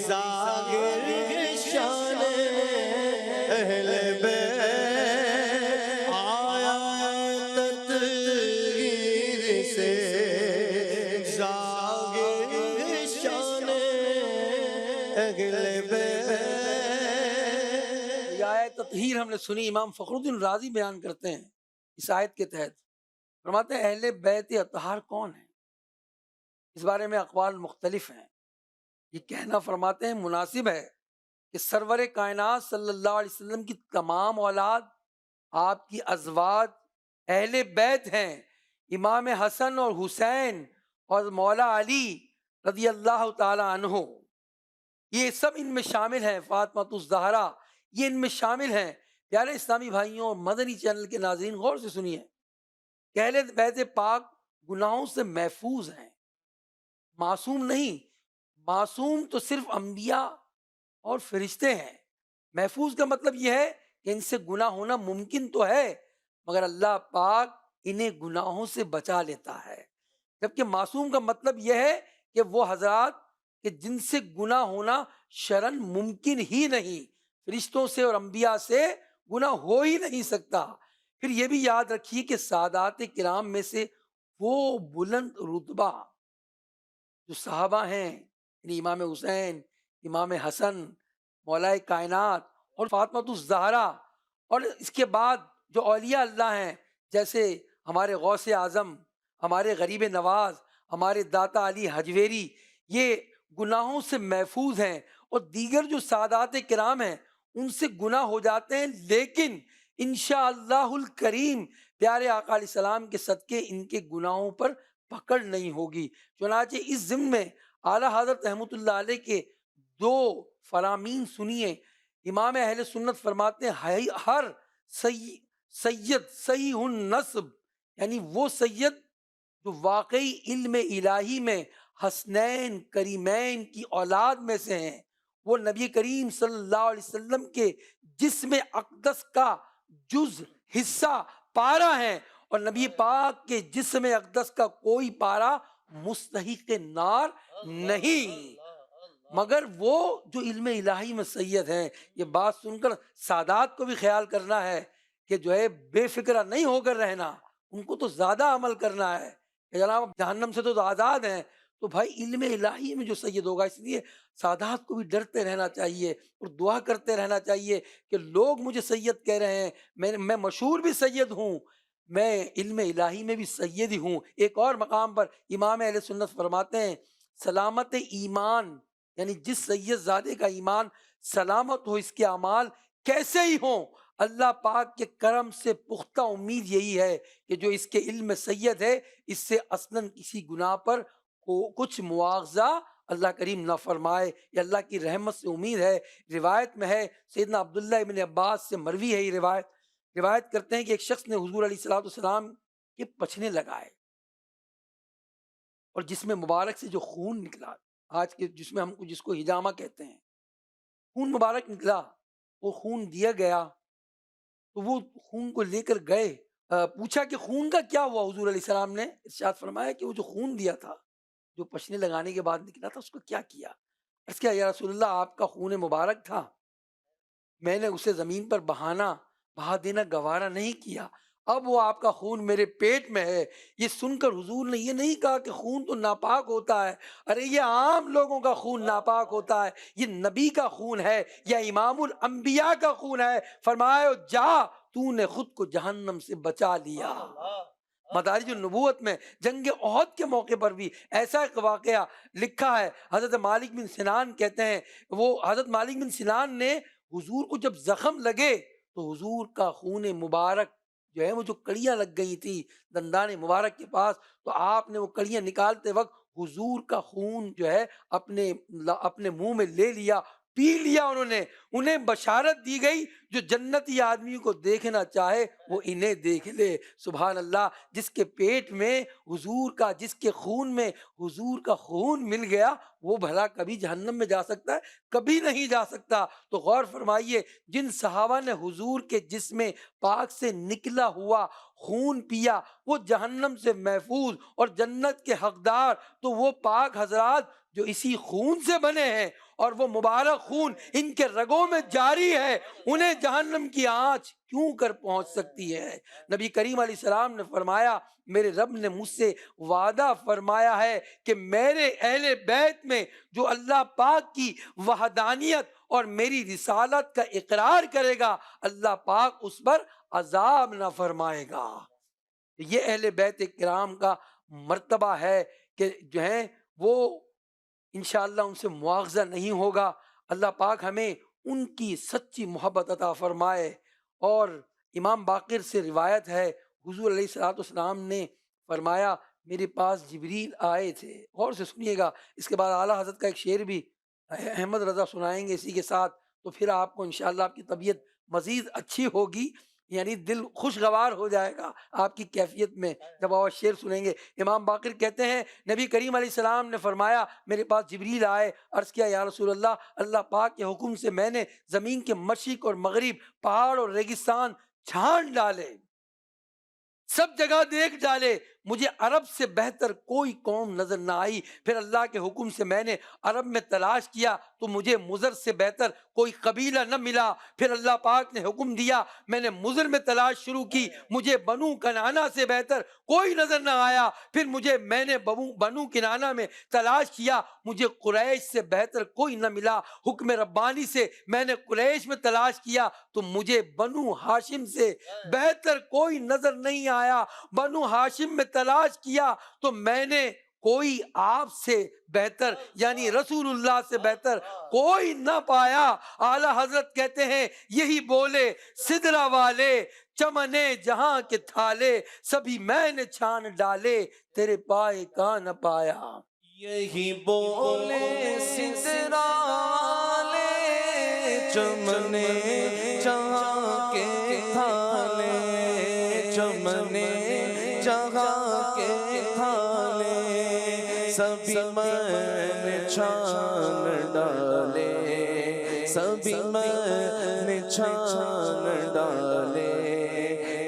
ظاہر شان اہل بیت، آیا تطہیر سے ظاہر شان اہل بیت. یہ آیت تطہیر ہم نے سنی. امام فخر الدین رازی بیان کرتے ہیں اس آیت کے تحت، فرماتے ہیں اہل بیت اطہار کون ہیں؟ اس بارے میں اقوال مختلف ہیں. یہ کہنا فرماتے ہیں مناسب ہے کہ سرور کائنات صلی اللہ علیہ وسلم کی تمام اولاد آپ کی ازواج اہل بیت ہیں. امام حسن اور حسین اور مولا علی رضی اللہ تعالی عنہ یہ سب ان میں شامل ہیں. فاطمہ الزہرا یہ ان میں شامل ہیں. پیارے اسلامی بھائیوں اور مدنی چینل کے ناظرین غور سے سنیے کہ اہل بیت پاک گناہوں سے محفوظ ہیں، معصوم نہیں. معصوم تو صرف انبیاء اور فرشتے ہیں. محفوظ کا مطلب یہ ہے کہ ان سے گناہ ہونا ممکن تو ہے مگر اللہ پاک انہیں گناہوں سے بچا لیتا ہے. جبکہ معصوم کا مطلب یہ ہے کہ وہ حضرات کہ جن سے گناہ ہونا شرعاً ممکن ہی نہیں، فرشتوں سے اور انبیاء سے گناہ ہو ہی نہیں سکتا. پھر یہ بھی یاد رکھیے کہ سادات کرام میں سے وہ بلند رتبہ جو صحابہ ہیں، یعنی امام حسین، امام حسن، مولا کائنات اور فاطمہ الزہرا، اور اس کے بعد جو اولیاء اللہ ہیں جیسے ہمارے غوث اعظم، ہمارے غریب نواز، ہمارے داتا علی حجویری، یہ گناہوں سے محفوظ ہیں، اور دیگر جو سادات کرام ہیں ان سے گناہ ہو جاتے ہیں، لیکن انشاءاللہ الکریم پیارے آقا علیہ السلام کے صدقے ان کے گناہوں پر پکڑ نہیں ہوگی۔ چنانچہ اس ضمن میں اعلیٰ حضرت رحمۃ اللہ علیہ کے دو فرامین سنیے۔ امام اہل سنت فرماتے ہیں ہر سید صحیح النسب، یعنی وہ سید جو واقعی علم الہی میں حسنین کریمین کی اولاد میں سے ہیں، وہ نبی کریم صلی اللہ علیہ وسلم کے جسم اقدس کا جز حصہ پارا ہیں، اور نبی پاک کے جسم اقدس کا کوئی پارا مستحق نار نہیں، مگر وہ جو علم الہی میں سید ہیں۔ یہ بات سن کر سادات کو بھی خیال کرنا ہے کہ جو ہے بے فکرہ نہیں ہو کر رہنا، ان کو تو زیادہ عمل کرنا ہے کہ جناب جہنم سے تو آزاد ہیں، تو بھائی علم الہی میں جو سید ہوگا، اس لیے سادات کو بھی ڈرتے رہنا چاہیے اور دعا کرتے رہنا چاہیے کہ لوگ مجھے سید کہہ رہے ہیں، میں مشہور بھی سید ہوں، میں علم الہی میں بھی سید ہی ہوں۔ ایک اور مقام پر امام اہل سنت فرماتے ہیں سلامت ایمان، یعنی جس سید زادے کا ایمان سلامت ہو، اس کے اعمال کیسے ہی ہوں، اللہ پاک کے کرم سے پختہ امید یہی ہے کہ جو اس کے علم میں سید ہے، اس سے اصلاً کسی گناہ پر کچھ مواخذہ اللہ کریم نہ فرمائے، یہ اللہ کی رحمت سے امید ہے۔ روایت میں ہے، سیدنا عبداللہ ابن عباس سے مروی ہے یہ روایت کرتے ہیں کہ ایک شخص نے حضور علیہ الصلوۃ والسلام کے پچھنے لگائے، اور جس میں مبارک سے جو خون نکلا، آج کے جس میں جس کو ہجامہ کہتے ہیں، خون مبارک نکلا، وہ خون دیا گیا، تو وہ خون کو لے کر گئے، پوچھا کہ خون کا کیا ہوا؟ حضور علیہ السلام نے ارشاد فرمایا کہ وہ جو خون دیا تھا، جو پچھنے لگانے کے بعد نکلا تھا، اس کو کیا کیا؟ عرض کیا یا رسول اللہ، آپ کا خون مبارک تھا، میں نے اسے زمین پر بہا دینا گوارا نہیں کیا، اب وہ آپ کا خون میرے پیٹ میں ہے۔ یہ سن کر حضور نے یہ نہیں کہا کہ خون تو ناپاک ہوتا ہے، ارے یہ عام لوگوں کا خون ناپاک ہوتا ہے، یہ نبی کا خون ہے یا امام الانبیاء کا خون ہے۔ فرمایا جا، تو نے خود کو جہنم سے بچا لیا۔ مدارج النبوت میں جنگ احد کے موقع پر بھی ایسا ایک واقعہ لکھا ہے۔ حضرت مالک بن سنان کہتے ہیں، وہ حضرت مالک بن سنان نے حضور کو جب زخم لگے تو حضور کا خون مبارک جو ہے، وہ جو کڑیاں لگ گئی تھی دندان مبارک کے پاس، تو آپ نے وہ کڑیاں نکالتے وقت حضور کا خون جو ہے اپنے منہ میں لے لیا، پی لیا، انہیں بشارت دی گئی جو جنتی آدمی کو دیکھنا چاہے وہ انہیں دیکھ لے۔ سبحان اللہ، جس کے پیٹ میں حضور کا، جس کے خون میں حضور کا خون مل گیا، وہ بھلا کبھی جہنم میں جا سکتا ہے؟ کبھی نہیں جا سکتا۔ تو غور فرمائیے، جن صحابہ نے حضور کے جسم پاک سے نکلا ہوا خون پیا، وہ جہنم سے محفوظ اور جنت کے حقدار، تو وہ پاک حضرات جو اسی خون سے بنے ہیں اور وہ مبارک خون ان کے رگوں میں جاری ہے، انہیں جہنم کی آنچ کیوں کر پہنچ سکتی ہے؟ نبی کریم علیہ السلام نے فرمایا، میرے رب نے مجھ سے وعدہ فرمایا ہے کہ میرے اہل بیت میں جو اللہ پاک کی وحدانیت اور میری رسالت کا اقرار کرے گا، اللہ پاک اس پر عذاب نہ فرمائے گا۔ یہ اہل بیت کرام کا مرتبہ ہے کہ جو ہے وہ انشاءاللہ ان سے مواخذہ نہیں ہوگا۔ اللہ پاک ہمیں ان کی سچی محبت عطا فرمائے۔ اور امام باقر سے روایت ہے، حضور علیہ الصلوۃ والسلام نے فرمایا، میرے پاس جبریل آئے تھے۔ غور سے سنیے گا، اس کے بعد اعلیٰ حضرت کا ایک شعر بھی احمد رضا سنائیں گے اسی کے ساتھ، تو پھر آپ کو انشاءاللہ آپ کی طبیعت مزید اچھی ہوگی، یعنی دل خوشگوار ہو جائے گا آپ کی کیفیت میں جب آپ شعر سنیں گے۔ امام باقر کہتے ہیں، نبی کریم علیہ السلام نے فرمایا، میرے پاس جبریل آئے، عرض کیا یا رسول اللہ پاک کے حکم سے میں نے زمین کے مشرق اور مغرب، پہاڑ اور ریگستان چھان ڈالے، سب جگہ دیکھ ڈالے، مجھے عرب سے بہتر کوئی قوم نظر نہ آئی. پھر اللہ کے حکم سے میں نے عرب میں تلاش کیا تو مجھے مضر سے بہتر کوئی قبیلہ نہ ملا. پھر اللہ پاک نے حکم دیا، میں نے مضر میں تلاش شروع کی، مجھے بنو کنعانہ سے بہتر کوئی نظر نہ آیا. پھر میں نے بنو کنعانہ میں تلاش کیا، مجھے قریش سے بہتر کوئی نہ ملا. حکم ربانی سے میں نے قریش میں تلاش کیا تو مجھے بنو ہاشم سے بہتر کوئی نظر نہیں آیا. بنو ہاشم میں تلاش کیا تو میں نے کوئی آپ سے بہتر یعنی رسول اللہ سے بہتر کوئی نہ پایا. اعلی حضرت کہتے ہیں یہی بولے سدرا والے چمنے جہاں کے تھالے، سبھی میں نے چھان ڈالے تیرے پائے کا نہ پایا. یہی بولے سدرا والے چمنے جہاں کے تھالے، چمنے جہاں کے تھالے، سبھی میں نے چھان ڈالے، سبھی میں نے چھان ڈالے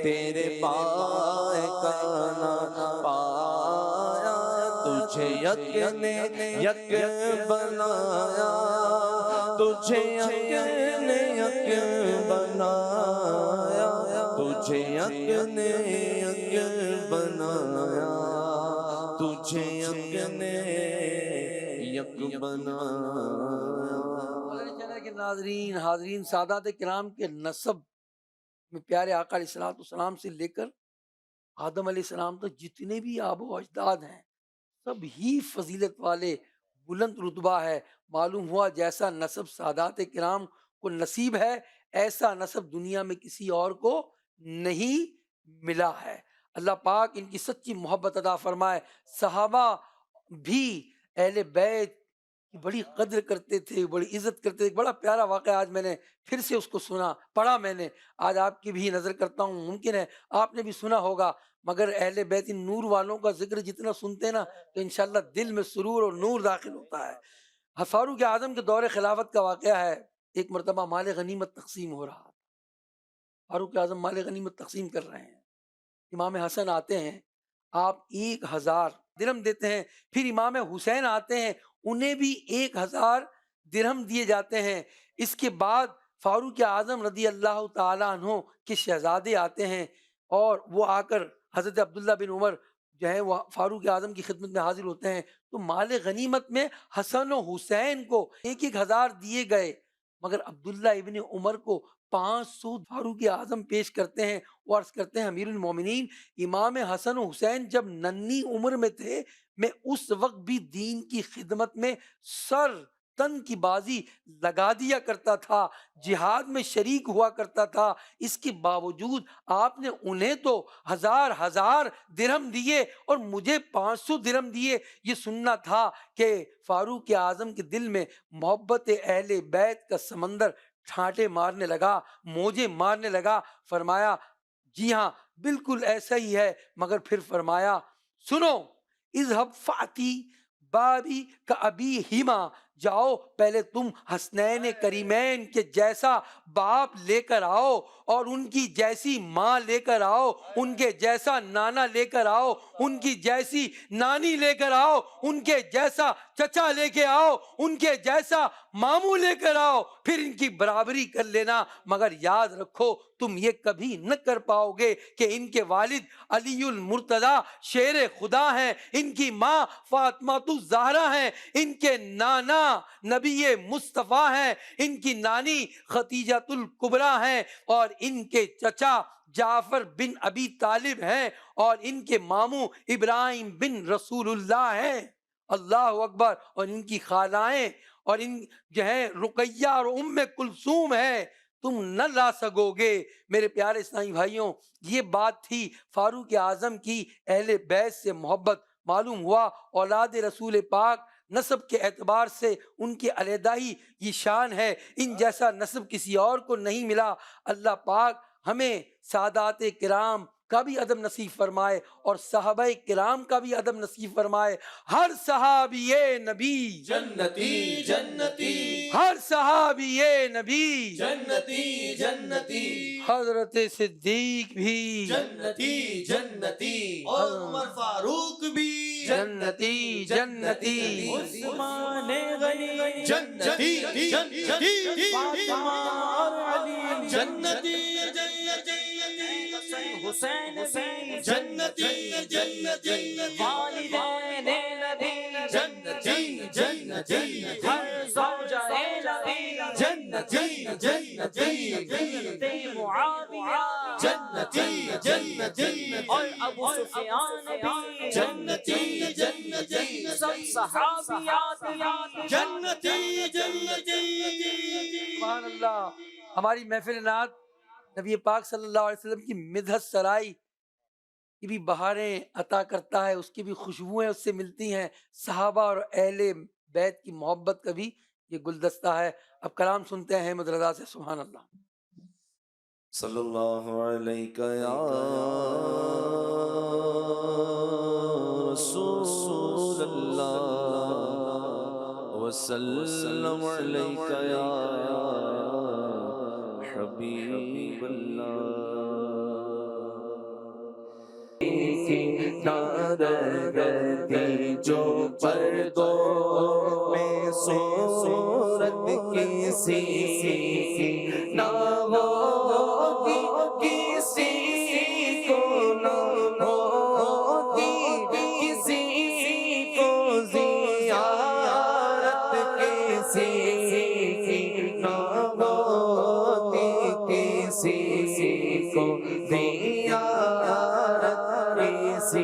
تیرے پائے کا نہ پایا. تجھے یک نے یک بنایا، تجھے یک نے یک بنایا، تجھے یک نے یک بنایا، تجھے یک نے یک بنایا. کہ ناظرین حاضرین سادات کرام کے نسب میں پیارے آقا علیہ الصلوۃ والسلام سے لے کر آدم علیہ السلام تک جتنے بھی آب و اجداد ہیں سب ہی فضیلت والے بلند رتبہ ہے. معلوم ہوا جیسا نسب سادات کرام کو نصیب ہے ایسا نسب دنیا میں کسی اور کو نہیں ملا ہے. اللہ پاک ان کی سچی محبت عطا فرمائے. صحابہ بھی اہل بیت کی بڑی قدر کرتے تھے، بڑی عزت کرتے تھے. بڑا پیارا واقعہ آج میں نے پھر سے اس کو سنا، پڑھا میں نے، آج آپ کی بھی نظر کرتا ہوں. ممکن ہے آپ نے بھی سنا ہوگا، مگر اہل بیت نور والوں کا ذکر جتنا سنتے ہیں نا تو انشاءاللہ دل میں سرور اور نور داخل ہوتا ہے. فاروق اعظم کے دور خلافت کا واقعہ ہے. ایک مرتبہ مال غنیمت تقسیم ہو رہا، فاروق اعظم مال غنیمت تقسیم کر رہے ہیں. امام حسن آتے ہیں، آپ 1000 درہم دیتے ہیں. پھر امام حسین آتے ہیں، انہیں بھی 1000 درہم دیے جاتے ہیں. اس کے بعد فاروق اعظم رضی اللہ تعالیٰ عنہ کے شہزادے آتے ہیں اور وہ آ کر حضرت عبداللہ بن عمر جو ہے وہ فاروق اعظم کی خدمت میں حاضر ہوتے ہیں. تو مال غنیمت میں حسن و حسین کو 1000 دیے گئے، مگر عبداللہ ابن عمر کو 500 فاروق اعظم پیش کرتے ہیں. وہ عرض کرتے ہیں امیر المومنین، امام حسن و حسین جب ننھی عمر میں تھے میں اس وقت بھی دین کی خدمت میں سر تن کی بازی لگا دیا کرتا تھا، جہاد میں شریک ہوا کرتا تھا. اس کے باوجود آپ نے انہیں تو 1000 درہم دیے اور مجھے 500 درہم دیے. یہ سننا تھا کہ فاروق اعظم کے دل میں محبت اہل بیت کا سمندر ٹھانٹے مارنے لگا، موجیں مارنے لگا. فرمایا جی ہاں بالکل ایسا ہی ہے، مگر پھر فرمایا سنو، اذهب فاتی بابی کا ابی ہیما، جاؤ پہلے تم حسنین کریمین کے جیسا باپ لے کر آؤ اور ان کی جیسی ماں لے کر آؤ، ان کے جیسا نانا لے کر آؤ، ان کی جیسی نانی لے کر آؤ، ان کے جیسا چچا لے کے آؤ، ان کے جیسا ماموں لے کر آؤ، پھر ان کی برابری کر لینا. مگر یاد رکھو تم یہ کبھی نہ کر پاؤ گے کہ ان کے والد علی المرتضی شیر خدا ہیں، ان کی ماں فاطمہ الزہرا ہیں، ان کے نانا نبی مصطفیٰ ہیں، ان کی نانی خدیجہ الکبریٰ ہیں، اور ان کے چچا جعفر بن ابی طالب ہیں، اور ان کے ماموں ابراہیم بن رسول اللہ ہیں. اللہ اکبر. اور ان کی خالائیں اور ان جو ہیں رقیہ اور ام کلثوم ہے، تم نہ لا سکو گے. میرے پیارے اسلامی بھائیوں، یہ بات تھی فاروق اعظم کی اہل بیت سے محبت. معلوم ہوا اولاد رسول پاک نسب کے اعتبار سے ان کی علیحدہ ہی یہ شان ہے، ان جیسا نسب کسی اور کو نہیں ملا. اللہ پاک ہمیں سادات کرام کا بھی ادب نصیب فرمائے اور صحابہ کرام کا بھی ادب نصیب فرمائے. ہر صحابی نبی جنتی جنتی ہر صحابی نبی جنتی جنتی حضرت صدیق بھی جنتی جنتی اور عمر فاروق بھی جنتی جنتی عثمان غنی جنتی جنتی فاطمہ اور علی جنتی حسین جنتی جنتی والدین نبی جنتی جنتی ہر زوجہ نبی جنتی جنتی معاویہ جنتی جنتی اور ابو سفیان بھی جنتی جنتی سب صحابیات جنتی جنتی. سبحان اللہ. ہماری محفل نعت نبی پاک صلی اللہ علیہ وسلم کی مدحت سرائی کی بھی بہاریں عطا کرتا ہے، اس کی بھی خوشبوئیں اس سے ملتی ہیں. صحابہ اور اہل بیت کی محبت کا بھی یہ گلدستہ ہے. اب کلام سنتے ہیں احمد رضا سے. سبحان اللہ. صلی اللہ علیہ یا رسول اللہ وسلم علیہ یا حبیب اللہ. نارگتی جو پردوں میں صورت کسی نہ ہوتی، کسی کو نہ ہوتی، کسی کو زیارت کسی نہ ہوتی، کسی کو زیارت کسی.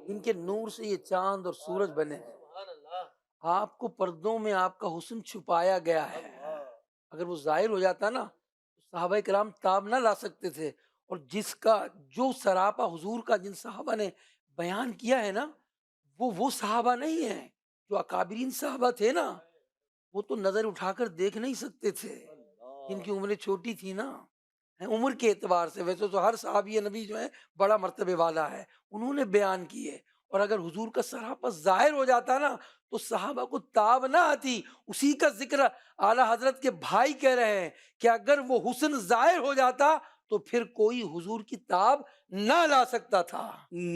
ان کے نور سے یہ چاند اور سورج بنے ہیں. آپ کو پردوں میں آپ کا حسن چھپایا گیا ہے. اگر وہ ظاہر ہو جاتا نا تو صحابہ کرام تاب نہ لا سکتے تھے. اور جس کا جو سراپا حضور کا جن صحابہ نے بیان کیا ہے نا، وہ صحابہ نہیں ہیں جو اکابرین صحابہ تھے نا. وہ تو نظر اٹھا کر دیکھ نہیں سکتے تھے، جن کی عمریں چھوٹی تھی نا عمر کے اعتبار سے. ویسے تو ہر صحابی نبی جو ہے بڑا مرتبے والا ہے، انہوں نے بیان کیے. اور اگر حضور کا سراپا ظاہر ہو جاتا نا تو صحابہ کو تاب نہ آتی. اسی کا ذکر اعلیٰ حضرت کے بھائی کہہ رہے ہیں کہ اگر وہ حسن ظاہر ہو جاتا تو پھر کوئی حضور کی تاب نہ لا سکتا تھا.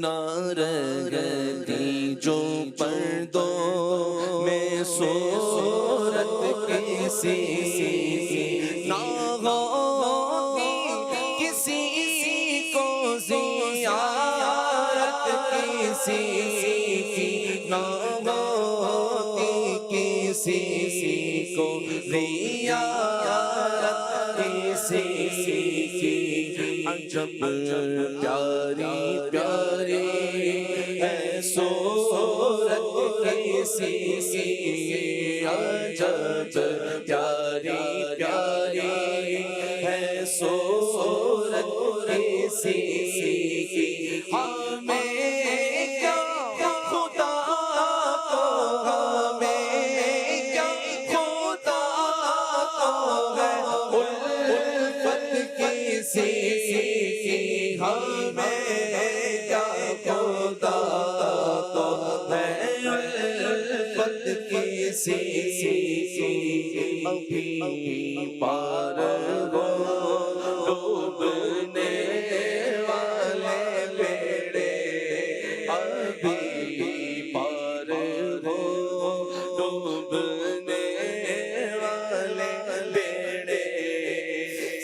نارگتی جو پردوں میں صورت کسی نہ ہوتی، کسی کو زیارت کسی نہ ہوتی، کسی کو زیارت کسی. عجب پیاری پیاری ہے صورت کسی، عجب پیاری پیاری ہے صورت کسی. ہمیں کیا خدا کو، ہمیں کیا خدا کو ہے الفت کسی، ہمیں کیا خدا کو ہے الفت کسی. ابھی پار ہو ڈوبنے والے بیڑے، ابھی پار ہو ڈوبنے والے بیڑے.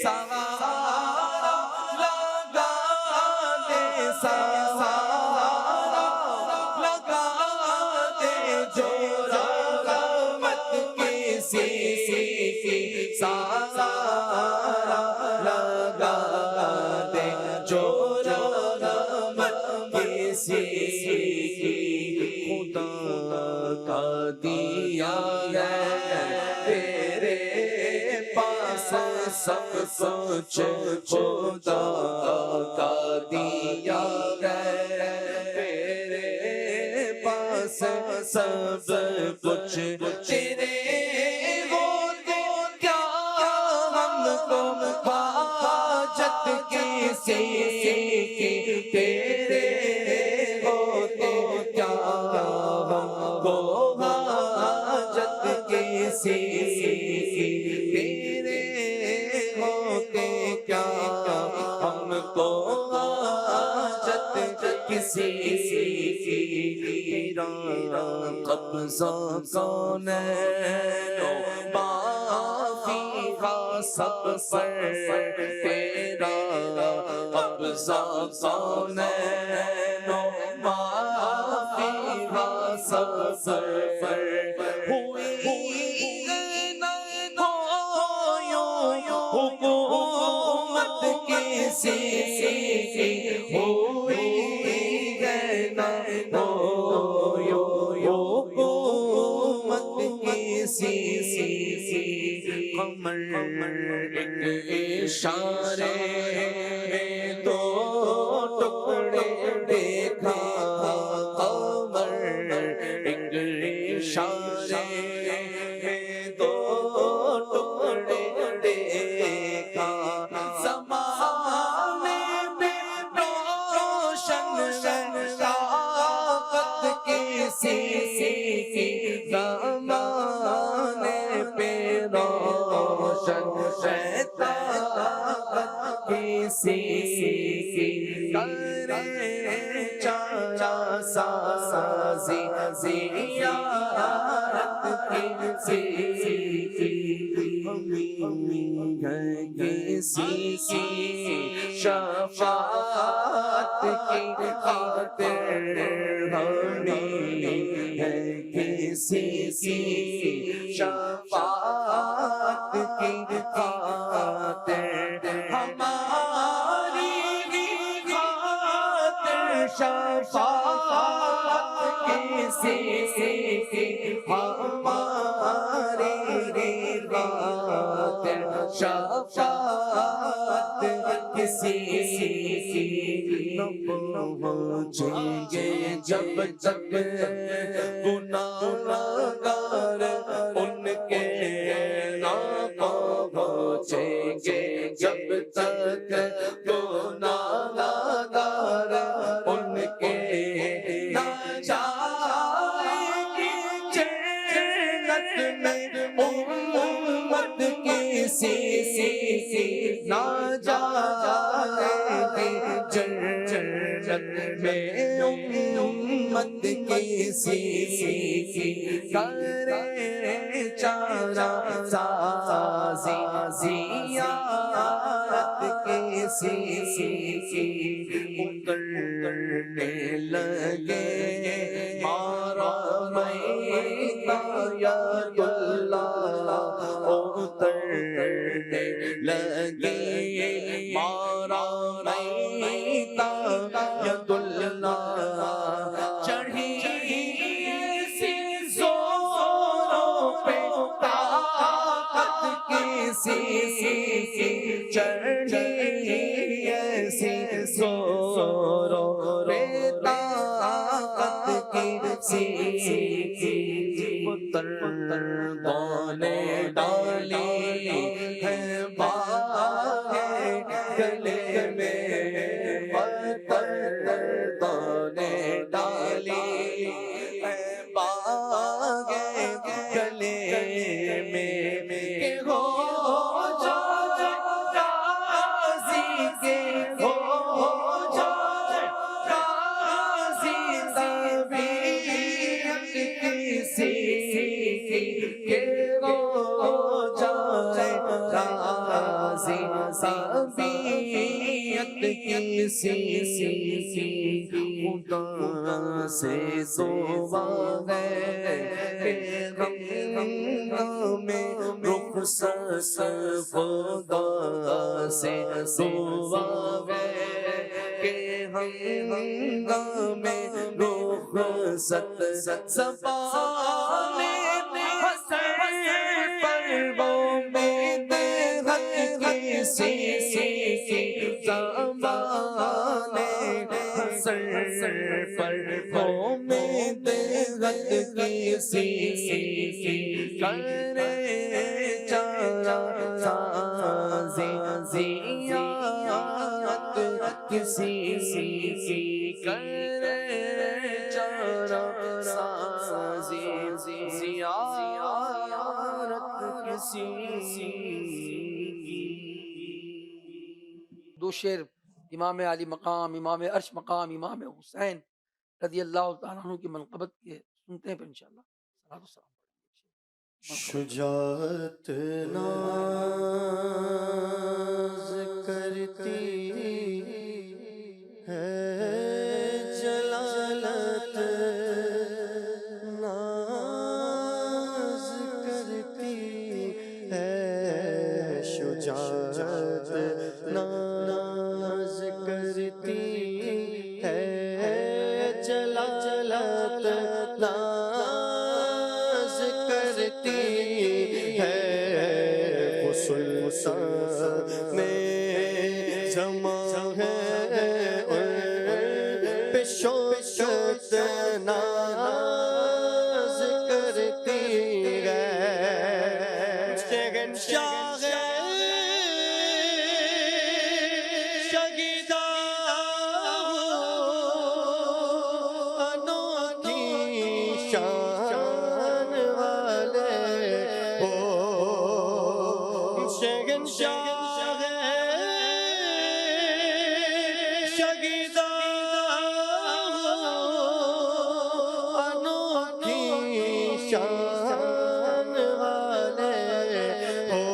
سہارا لگا دے، سہارا لگا دے جو رحمت کسی، سہارا لگا دے جو رحمت کسی. خدا کا دیا ہے تیرے پاس سب کچھ، خدا کا دیا ہے تیرے پاس سب کچھ. تیرے ہو تو کیا ہم کو حاجت کسی تیرے ہوتے کیا ہم کو حاجت کسی تیرے ہوتے کیا ہم کو حاجت کسی تیرا قبضہ کونین و ما فیہا سب پر تیرا قبضہ کونین و ما فیہا سب پر ہوئی حکومت کسی ہوئی ہے نہ حکومت کسی قمر ایک اشارے میں دو ٹکڑے دیکھا قمر ایک اشارے میں دو ٹکڑے دیکھا زمانے میں روشن طاقت کسی زمانے پہ روشن طاقت کسی کرے چاچا سازی زیارت کسی کسی کی شفاعت کی خاطر ہمیں ہے کسی کی شفاعت کی خاطر ہماری خاطر شفاعت کسی کی ہماری خاطر شفاعت کسی نہ پہنچیں گے جب تک گناہگار ان کے نہ پہنچیں گے جب تک گناہگار ان کے نہ جائیں گی جنت میں امت کسی نہ جائیں گی جنت میں امت کسی کرے چارہ سازی زیارت کسی اترنے لگے مارا میتا ید اللہ اترنے لگے مارا میتا ید اللہ چڑھی ایسی زوروں پہ طاقت کسی چڑھی ایسی زوروں پہ طاقت کسی مردوں نے ڈالی ہے باہیں گلے میں مردوں نے ڈالی ہے باہیں گلے میں کہ ہو جائے راضی کے ہو جائے راضی طبیعت کسی کہ ہو جائے راضی طبیعت کسی خدا سے دعا ہے کہ ہم میں رخصت خدا سے دعا ہے کہ ہم میں رخصت زبانے حسن پر وہ کسی زمانے حسن پر امید غد کسی کرے چارہ سازی زیارت کسی کی کرے جانا سازی زیارت کسی کی. دو شعر امام علی مقام، امام عرش مقام، امام حسین رضی اللہ تعالیٰ عنہ کی منقبت کے سنتے ہیں پھر انشاءاللہ صلاۃ والسلام. شجاعت ناز کرتی ہے، جلالت ناز کرتی ہے، شجاعت ناز کرتی ہے، جلالت ناز کرتی ہے، سلطان میں جمع ہے پہ شوکت ناز کرتی ہے، شہنشاہ شگیدہ انوکھی شان والے ہو، شہنشاہ شگیدہ انوکھی شان والے ہو،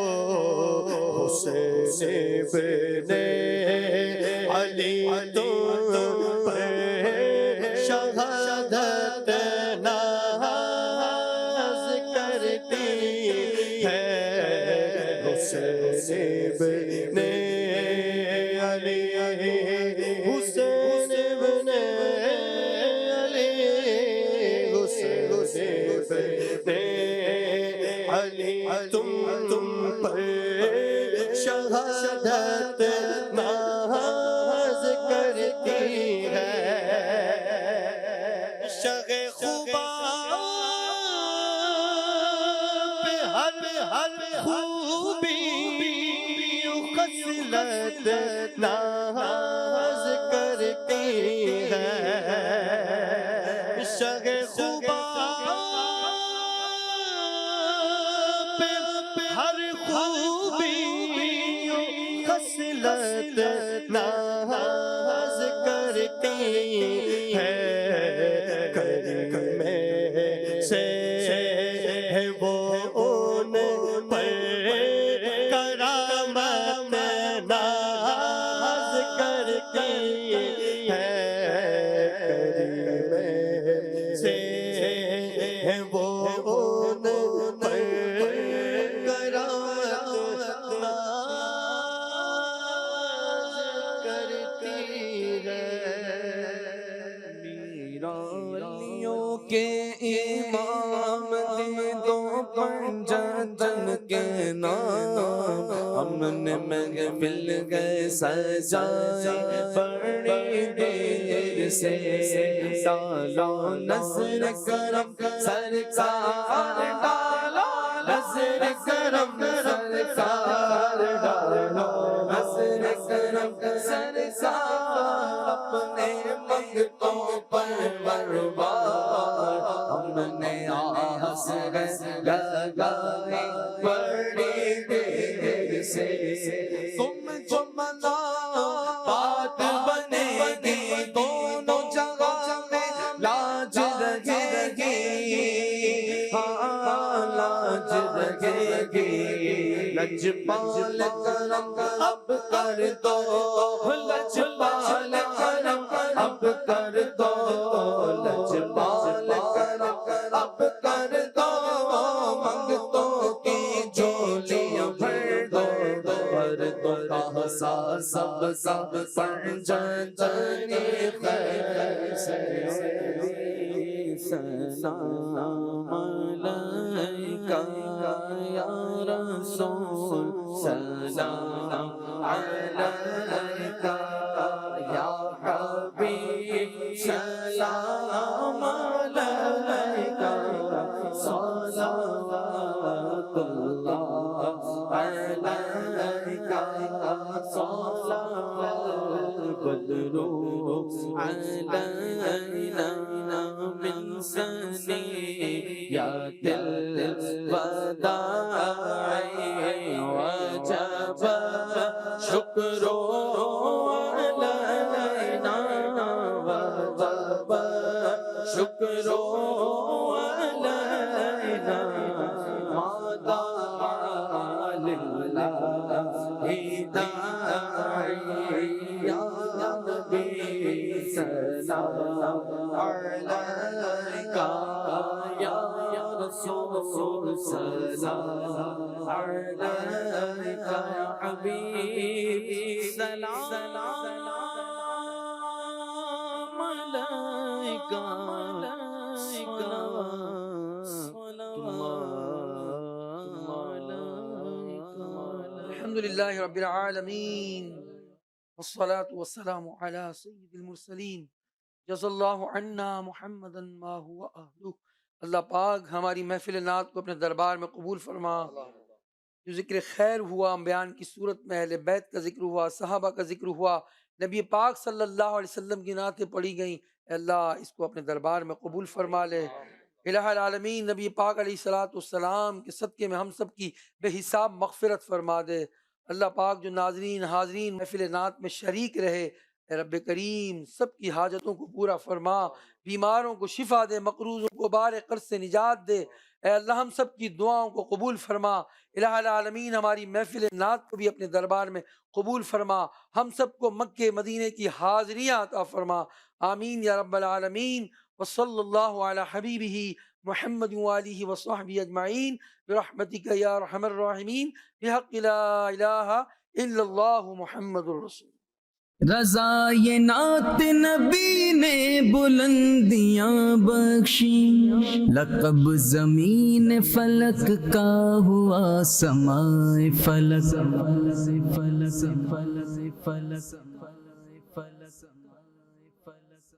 حسین ابن علی تم پر شہادت ناز کرتی ہے، حسین ابن علی، حسین ابن علی، حسین ابن علی تم پر شہادت ناز کرتی ہے، شغ خوبا پہ ہر خوبی خصلت ناز کرتی ہے، شغ خوبا پہ ہر خوبی خصلت ناز کرتی ہے، کرم سے ہے وہ ان پر کرامت ناز کرتی ہے، کرم سے ہے وہ ان پر کرامت ناز کرتی ہے. ولیوں کے امام دے دو پنجتن کے نام، ہم نے محفل گئے سجائے بڑی دیر سے، ڈالو نظر کرم سرکار ڈالو نظر کرم سرکار ڈالو نظر کرم سرکار، اپنے منگتوں پر برباد ہم نے آس لگائے بڑی دیر سے، تم جو منا بات بنے گی دونوں جگہ میں لاج رہے گی، ہاں لاج رہے گی، لجپال کرم اب کر دو، لجپال کرم اب کر دو، لجپال کرم اب کر دو، منگتوں کی جھولیاں بھر دو، بھر دو کاسا سب سب پنجتنی خیر سے، سلام علیکہ یا رسول، سلام علیکہ یا حبیب، سلام علیکہ صلوات اللہ علیکہ صلوات بدر علينا من ثنيات الوداع وجب شكر علينا وجب شكر علينا ما دعا لله داعي يا نبي سلام عليك يا رسول سلام عليك يا حبيبي سلام عليك الحمد لله رب العالمين والصلاة والسلام على سيد المرسلین جزا اللہ عنا محمدا ما هو اہلہ۔ اللہ پاک ہماری محفل نعت کو اپنے دربار میں قبول فرما۔ جو ذکر خیر ہوا بیان کی صورت میں اہل بیت کا ذکر ہوا، صحابہ کا ذکر ہوا، نبی پاک صلی اللہ علیہ وسلم کی نعتیں پڑھی گئیں، اے اللہ اس کو اپنے دربار میں قبول فرما لے۔ الہ العالمین نبی پاک علیہ السلام کے صدقے میں ہم سب کی بے حساب مغفرت فرما دے۔ اللہ پاک جو ناظرین حاضرین محفل نعت میں شریک رہے، اے رب کریم سب کی حاجتوں کو پورا فرما، بیماروں کو شفا دے، مقروضوں کو بار قرض سے نجات دے۔ اے اللہ ہم سب کی دعاؤں کو قبول فرما۔ الہ العالمین ہماری محفل نعت کو بھی اپنے دربار میں قبول فرما، ہم سب کو مکہ مدینے کی حاضریاں عطا فرما، آمین یا رب العالمین۔ وصلی اللہ علی حبیبہ محمد وآلہ وصحبہ اجمعین برحمتک یا ارحم الراحمین بحق لا الہ الا اللہ محمد الرسول۔ رضا یہ نعت نبی نے بلندیاں بخشی، لقب زمین فلک کا ہوا سمائے فلک